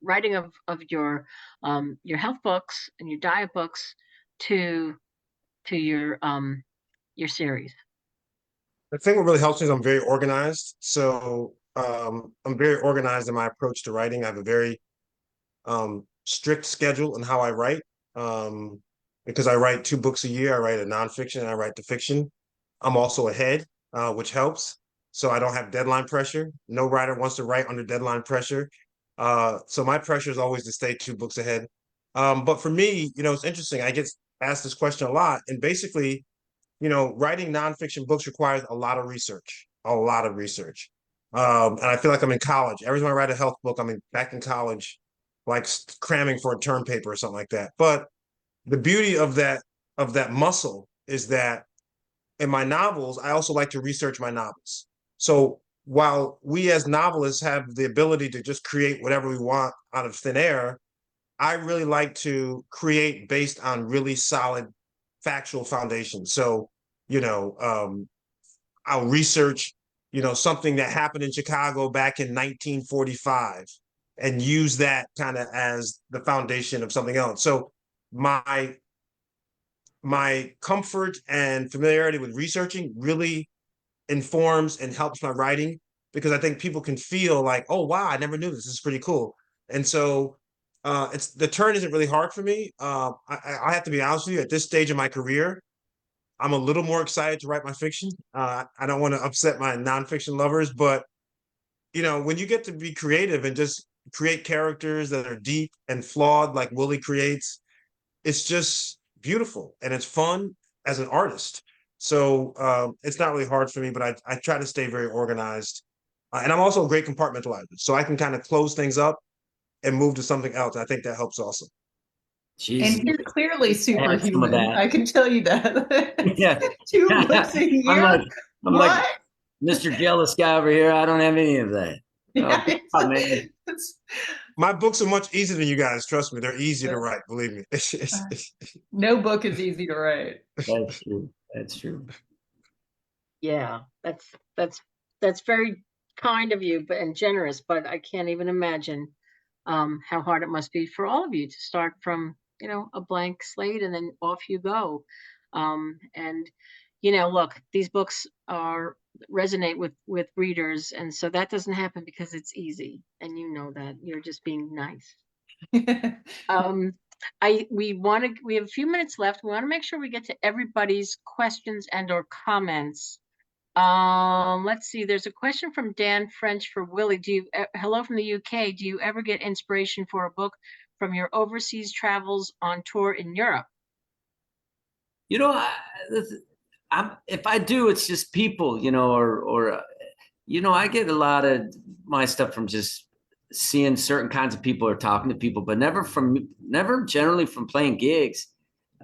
writing of your health books and your diet books to your series? The thing that really helps me is I'm very organized. So I'm very organized in my approach to writing. I have a very strict schedule on how I write. Because I write 2 books a year. I write a nonfiction and I write the fiction. I'm also ahead, which helps. So I don't have deadline pressure. No writer wants to write under deadline pressure. So my pressure is always to stay 2 books ahead. But for me, it's interesting. I get asked this question a lot. And basically, writing nonfiction books requires a lot of research, a lot of research. And I feel like I'm in college. Every time I write a health book, back in college, like cramming for a term paper or something like that. But the beauty of that muscle is that in my novels, I also like to research my novels. So while we as novelists have the ability to just create whatever we want out of thin air, I really like to create based on really solid factual foundation. So, I'll research, something that happened in Chicago back in 1945 and use that kind of as the foundation of something else. So my comfort and familiarity with researching really informs and helps my writing, because I think people can feel like, oh wow, I never knew this. This is pretty cool. And so it's the turn isn't really hard for me. I have to be honest with you, at this stage of my career, I'm a little more excited to write my fiction. I don't want to upset my nonfiction lovers, but when you get to be creative and just create characters that are deep and flawed like Willy creates, it's just beautiful and it's fun as an artist. So it's not really hard for me, but I try to stay very organized. And I'm also a great compartmentalizer. So I can kind of close things up and move to something else. I think that helps also. Jeez, And you're clearly some of superhuman. that. I can tell you that. Yeah. 2 books a year? I'm like Mr. Jealous guy over here. I don't have any of that. Yeah, Oh, man. My books are much easier than you guys. Trust me, they're easy to write. Believe me. No book is easy to write. That's true. That's true. Yeah, that's very kind of you, and generous, but I can't even imagine how hard it must be for all of you to start from, a blank slate and then off you go. And look, these books resonate with readers, and so that doesn't happen because it's easy, and that you're just being nice. We have a few minutes left. We want to make sure we get to everybody's questions and or comments. Let's see. There's a question from Dan French for Willy. Hello from the UK. Do you ever get inspiration for a book from your overseas travels on tour in Europe? If I do, it's just people, or I get a lot of my stuff from just seeing certain kinds of people or talking to people, but never generally from playing gigs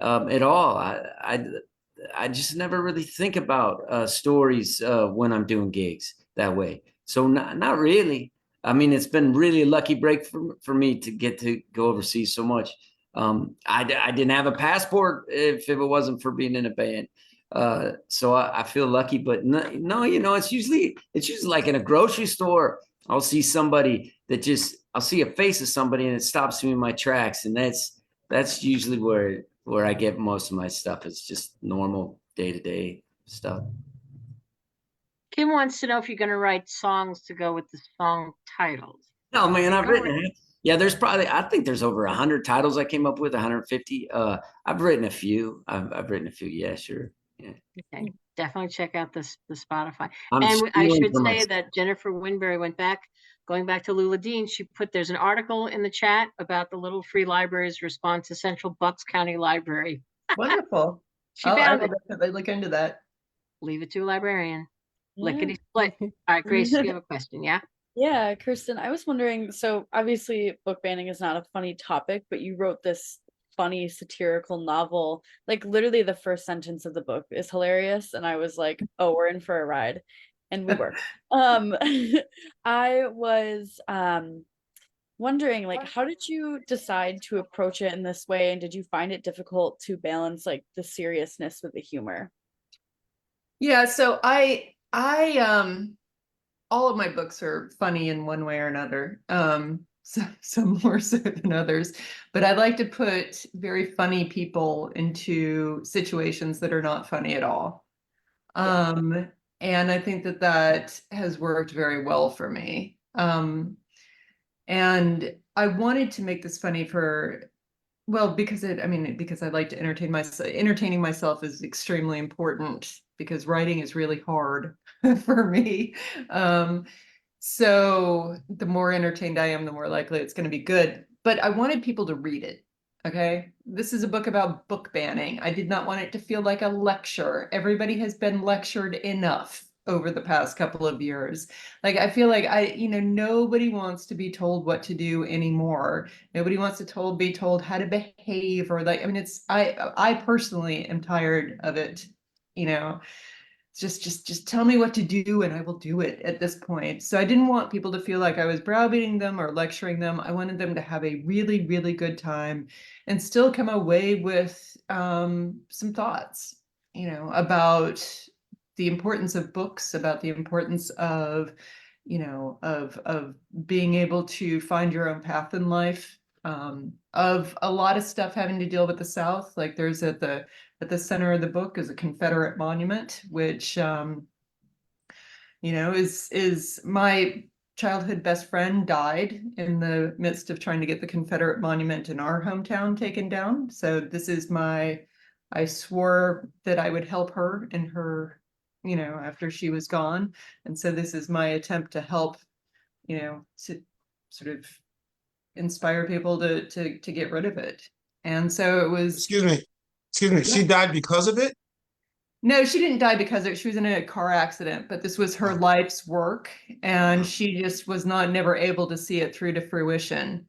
at all. I just never really think about stories when I'm doing gigs that way. So not really. I mean, it's been really a lucky break for me to get to go overseas so much. I didn't have a passport if it wasn't for being in a band. So I feel lucky, but no, it's usually like in a grocery store. I'll see somebody I'll see a face of somebody and it stops me in my tracks. And that's usually where I get most of my stuff. It's just normal day-to-day stuff. Kim wants to know if you're going to write songs to go with the song titles. No, man, I've written it. Yeah, I think there's over 100 titles I came up with, 150. I've written a few. I've written a few. Yeah, sure. Yeah. Okay, definitely check out the Spotify. And I should say that Jennifer Winbury going back to LULA Dean, there's an article in the chat about the Little Free Library's response to Central Bucks County Library. Wonderful. I will definitely look into that. Leave it to a librarian. Yeah. Lickety split. All right, Grace, you have a question, yeah? Yeah, Kirsten, I was wondering, so obviously book banning is not a funny topic, but you wrote this funny satirical novel. Like literally the first sentence of the book is hilarious, and I was like, oh, we're in for a ride. And we were. I was wondering, like, how did you decide to approach it in this way, and did you find it difficult to balance like the seriousness with the humor? Yeah, so all of my books are funny in one way or another. Some more so than others, but I like to put very funny people into situations that are not funny at all. And I think that that has worked very well for me. And I wanted to make this funny for, well, because because I like to entertain myself. Entertaining myself is extremely important because writing is really hard for me. So the more entertained I am, the more likely it's going to be good. But I wanted people to read it. Okay. This is a book about book banning. I did not want it to feel like a lecture. Everybody has been lectured enough over the past couple of years. Like, I feel like nobody wants to be told what to do anymore. Nobody wants to be told how to behave, or like, I personally am tired of it, you know. Just tell me what to do and I will do it at this point. So I didn't want people to feel like I was browbeating them or lecturing them. I wanted them to have a really, really good time and still come away with some thoughts, about the importance of books, about the importance of, of being able to find your own path in life, of a lot of stuff having to deal with the South. Like there's at the center of the book is a Confederate monument, which is my childhood best friend died in the midst of trying to get the Confederate monument in our hometown taken down. So I swore that I would help her in her, after she was gone. And so this is my attempt to help, to sort of inspire people to get rid of it. And so it was. Excuse me. She died because of it? No, she didn't die because she was in a car accident, but this was her life's work, and she just was never able to see it through to fruition.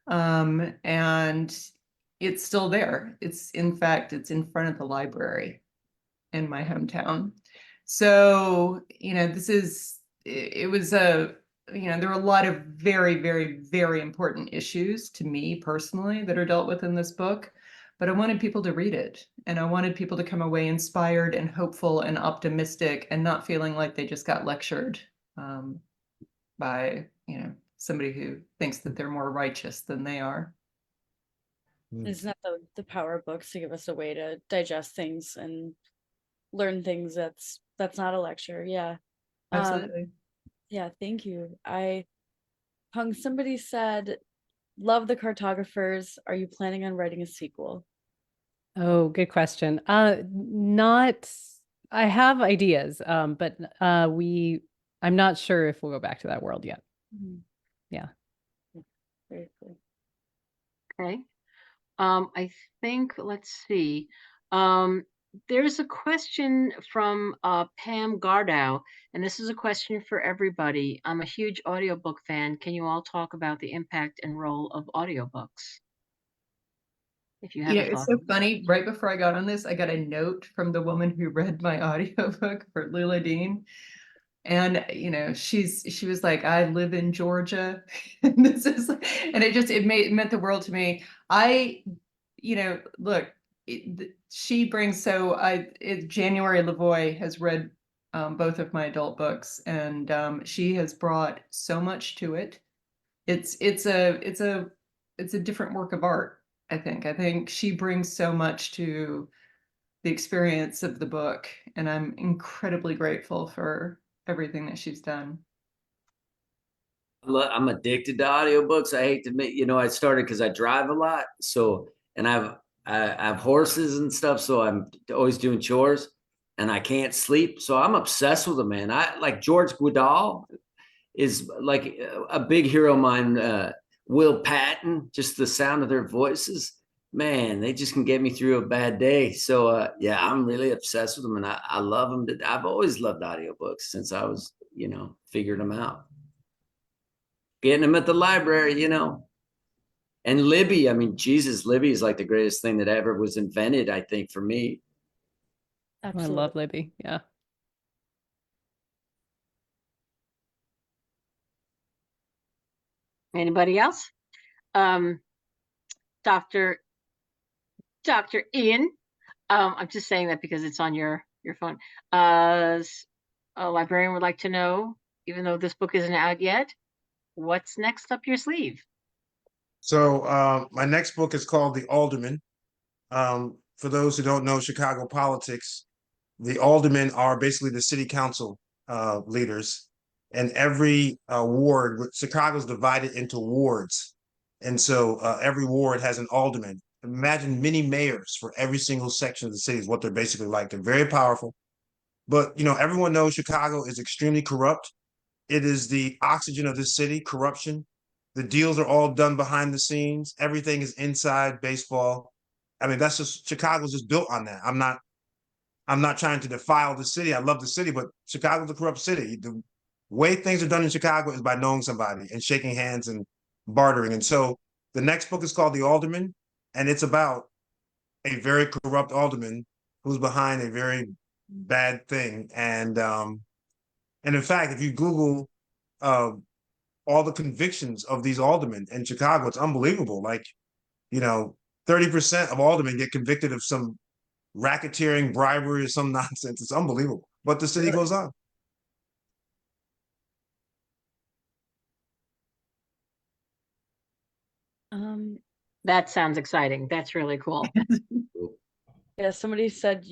And it's still there. It's in front of the library in my hometown. So, it was there were a lot of very, very, very important issues to me personally that are dealt with in this book. But I wanted people to read it, and I wanted people to come away inspired and hopeful and optimistic and not feeling like they just got lectured by, somebody who thinks that they're more righteous than they are. Isn't that the power of books, to give us a way to digest things and learn things that's not a lecture? Yeah. Absolutely. Yeah, thank you. Peng, somebody said, love the cartographers. Are you planning on writing a sequel? Oh, good question. Not, I have ideas, but I'm not sure if we'll go back to that world yet. Yeah. Very cool. Okay. I think, let's see. There's a question from Pam Gardow, and this is a question for everybody. I'm a huge audiobook fan. Can you all talk about the impact and role of audiobooks? If you have a It's thought. so funny. Right before I got on this, I got a note from the woman who read my audiobook for LULA Dean. And she was like, I live in Georgia. And it meant the world to me. Look, she brings January Lavoie has read both of my adult books, and she has brought so much to it. It's a different work of art. I think she brings so much to the experience of the book, and I'm incredibly grateful for everything that she's done. I'm addicted to audiobooks. I hate to admit, I started because I drive a lot. So, and I have horses and stuff. So I'm always doing chores and I can't sleep. So I'm obsessed with them, man. I like George Goodall is like a big hero of mine. Will Patton, just the sound of their voices, man, they just can get me through a bad day. So yeah, I'm really obsessed with them, and I love them. I've always loved audiobooks since I was, figured them out. Getting them at the library, And Libby, I mean, Jesus, Libby is like the greatest thing that ever was invented, I think, for me. I Absolutely. love Libby. Yeah. Anybody else? Dr. Ian, I'm just saying that because it's on your phone. A librarian would like to know, even though this book isn't out yet, what's next up your sleeve? So my next book is called The Alderman. For those who don't know Chicago politics, the aldermen are basically the city council leaders, and every ward, Chicago's divided into wards, and so every ward has an alderman. Imagine mini mayors for every single section of the city is what they're basically like. They're very powerful, but everyone knows Chicago is extremely corrupt. It is the oxygen of this city, corruption. The deals are all done behind the scenes. Everything is inside baseball. I mean, that's just Chicago's just built on that. I'm not trying to defile the city. I love the city, but Chicago's a corrupt city. The way things are done in Chicago is by knowing somebody and shaking hands and bartering. And so the next book is called The Alderman, and it's about a very corrupt alderman who's behind a very bad thing. And in fact, if you Google all the convictions of these aldermen in Chicago, it's unbelievable. Like, 30% of aldermen get convicted of some racketeering, bribery, or some nonsense. It's unbelievable. But the city goes on. That sounds exciting. That's really cool. Yeah, somebody said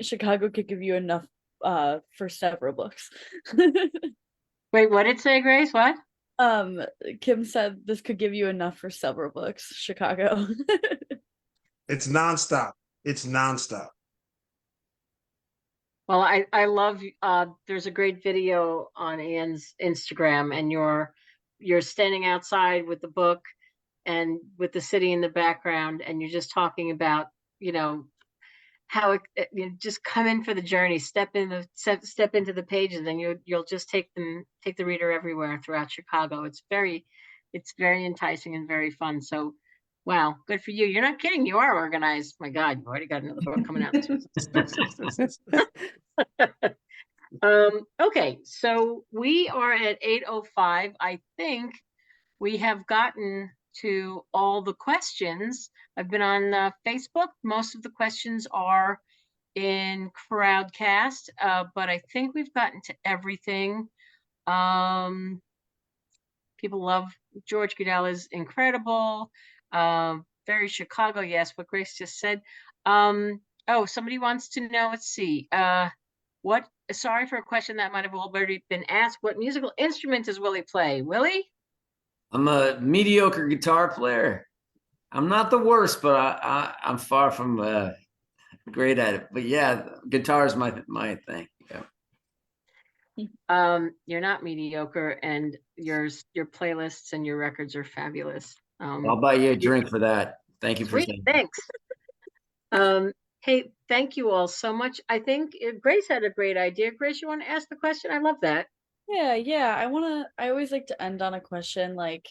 Chicago could give you enough for several books. Wait, what did it say, Grace? What? Kim said this could give you enough for several books, Chicago. It's nonstop. It's nonstop. Well, I love there's a great video on Anne's Instagram, and you're standing outside with the book and with the city in the background, and you're just talking about, how you just come in for the journey, step into the pages, and you'll just take the reader everywhere throughout Chicago. It's very enticing and very fun. So wow, good for you. You're not kidding. You are organized. My God, you've already got another book coming out. Okay, so we are at 8:05. I think we have gotten to all the questions. I've been on Facebook. Most of the questions are in Crowdcast, but I think we've gotten to everything. People love George Goodell is incredible. Very Chicago, yes, what Grace just said. Oh, somebody wants to know, let's see. Sorry for a question that might have already been asked. What musical instrument does Willie play? Willie? I'm a mediocre guitar player. I'm not the worst, but I'm far from great at it. But yeah, guitar is my thing. Yeah. You're not mediocre, and your playlists and your records are fabulous. I'll buy you a drink for that. Thank you for Sweet, saying. thanks. Hey, thank you all so much. I think Grace had a great idea. Grace, you want to ask the question? I love that. Yeah. I always like to end on a question. Like,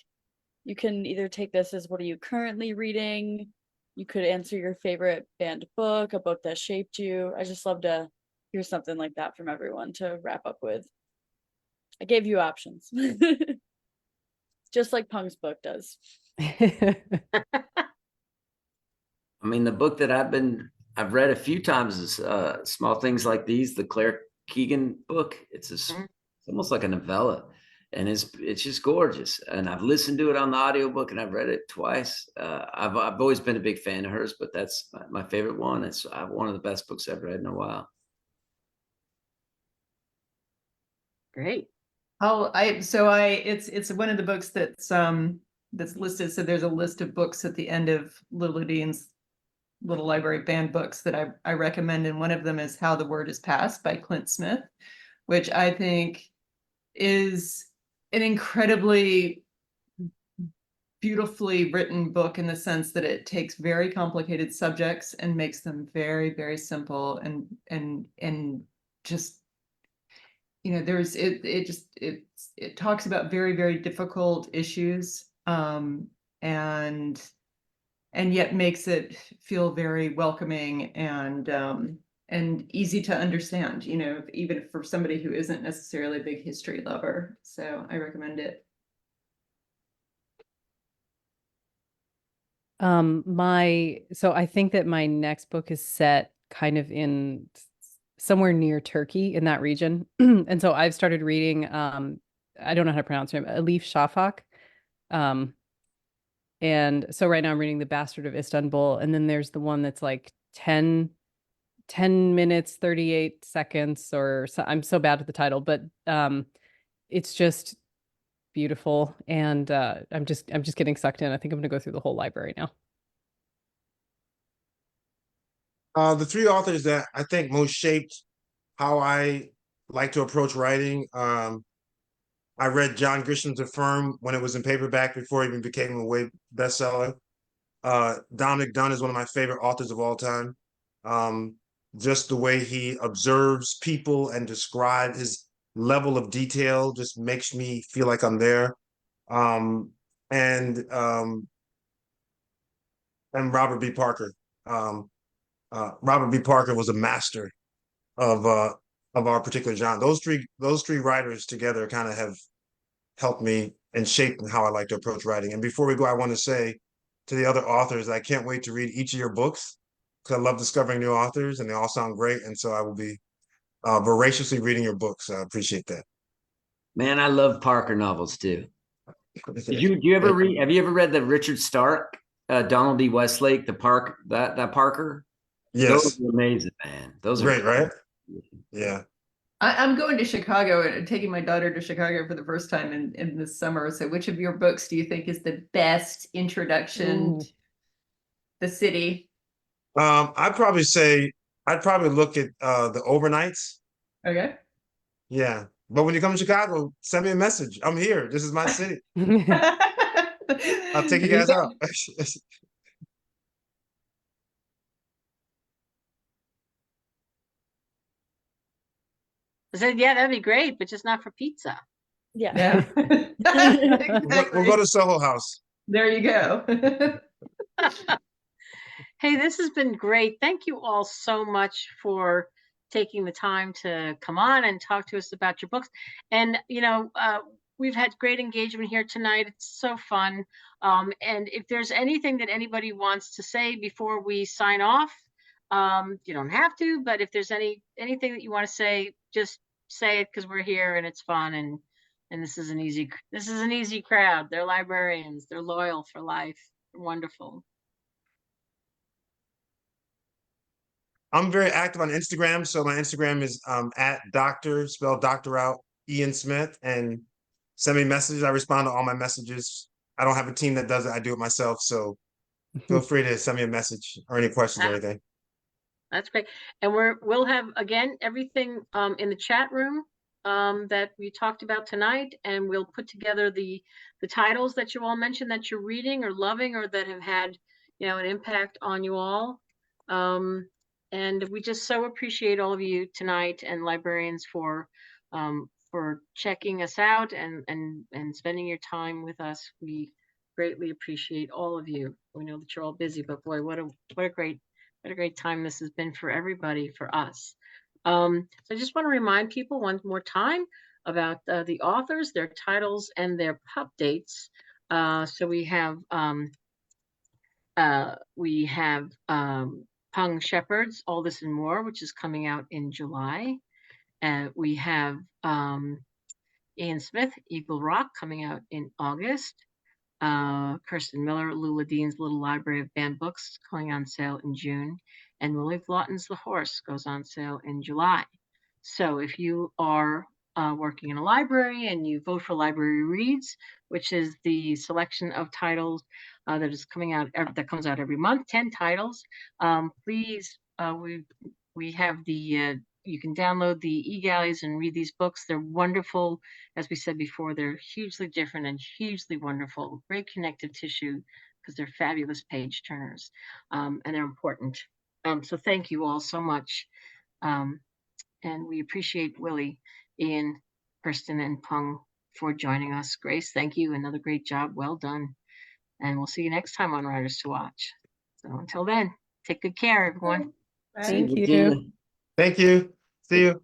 you can either take this as, what are you currently reading? You could answer your favorite banned book, a book that shaped you. I just love to hear something like that from everyone to wrap up with. I gave you options. Just like Peng's book does. I mean, the book that I've read a few times is Small Things Like These, the Claire Keegan book. It's almost like a novella, and it's just gorgeous. And I've listened to it on the audiobook, and I've read it twice. I've always been a big fan of hers, but that's my favorite one. It's one of the best books I've read in a while. Great. It's one of the books that's listed. So there's a list of books at the end of Lula Dean's Little Library Banned Books that I recommend, and one of them is How the Word is Passed by Clint Smith, which I think is an incredibly beautifully written book in the sense that it takes very complicated subjects and makes them very, very simple and just, it talks about very, very difficult issues and yet makes it feel very welcoming and easy to understand, you know, even for somebody who isn't necessarily a big history lover. So I recommend it. So I think that my next book is set kind of in somewhere near Turkey in that region. And so I've started reading I don't know how to pronounce her name, Elif Shafak. And so right now I'm reading The Bastard of Istanbul, and then there's the one that's like 10 minutes 38 seconds, or so, I'm so bad at the title, but it's just beautiful, and I'm just getting sucked in. I think I'm gonna go through the whole library now. The three authors that I think most shaped how I like to approach writing. I read John Grisham's Affirm when it was in paperback before it even became a way bestseller. Dominic Dunn is one of my favorite authors of all time. Just the way he observes people and describes his level of detail just makes me feel like I'm there. And Robert B. Parker. Robert B. Parker was a master of our particular genre. Those three writers together kind of have helped me and shaped how I like to approach writing. And before we go, I want to say to the other authors, I can't wait to read each of your books because I love discovering new authors and they all sound great. And so I will be voraciously reading your books. I appreciate that. Man, I love Parker novels too. Do you ever read? Have you ever read the Richard Stark, Donald E. Westlake, the that Parker? Yes. Those are amazing, man. Those are great, right? Yeah. I'm going to Chicago and taking my daughter to Chicago for the first time in this summer. So which of your books do you think is the best introduction to the city? I'd probably look at the Overnights. Okay. Yeah. But when you come to Chicago, send me a message. I'm here. This is my city. I'll take you guys out. I said, yeah, that'd be great, but just not for pizza. Yeah. Exactly. We'll go to Soho House. There you go. Hey, this has been great. Thank you all so much for taking the time to come on and talk to us about your books. And, we've had great engagement here tonight. It's so fun. And if there's anything that anybody wants to say before we sign off, you don't have to, but if there's anything that you want to say, just say it because we're here and it's fun. And this is an easy crowd. They're librarians. They're loyal for life. They're wonderful. I'm very active on Instagram. So my Instagram is at Dr. spelled Dr. out Ian Smith, and send me messages. I respond to all my messages. I don't have a team that does it. I do it myself. So feel free to send me a message or any questions or anything. That's great. And we'll have again everything in the chat room that we talked about tonight, and we'll put together the titles that you all mentioned that you're reading or loving or that have had an impact on you all. And we just so appreciate all of you tonight and librarians for checking us out and spending your time with us. We greatly appreciate all of you. We know that you're all busy, but boy, what a great time this has been for everybody, for us. So I just want to remind people one more time about the authors, their titles, and their pub dates. So we have Peng Shepherd's All This and More, which is coming out in July. We have Ian Smith, Eagle Rock, coming out in August. Kirsten Miller, Lula Dean's Little Library of Banned Books, going on sale in June. And Willy Vlautin's The Horse goes on sale in July. So if you are working in a library and you vote for Library Reads, which is the selection of titles that is coming out, that comes out every month, 10 titles, please, we have you can download the e-galleys and read these books. They're wonderful. As we said before, they're hugely different and hugely wonderful. Great connective tissue because they're fabulous page turners, and they're important. So thank you all so much. And we appreciate Willy, Ian, Kirsten, and Peng for joining us. Grace, thank you. Another great job. Well done. And we'll see you next time on Writers to Watch. So until then, take good care, everyone. Thank you. Virginia. Thank you. See you.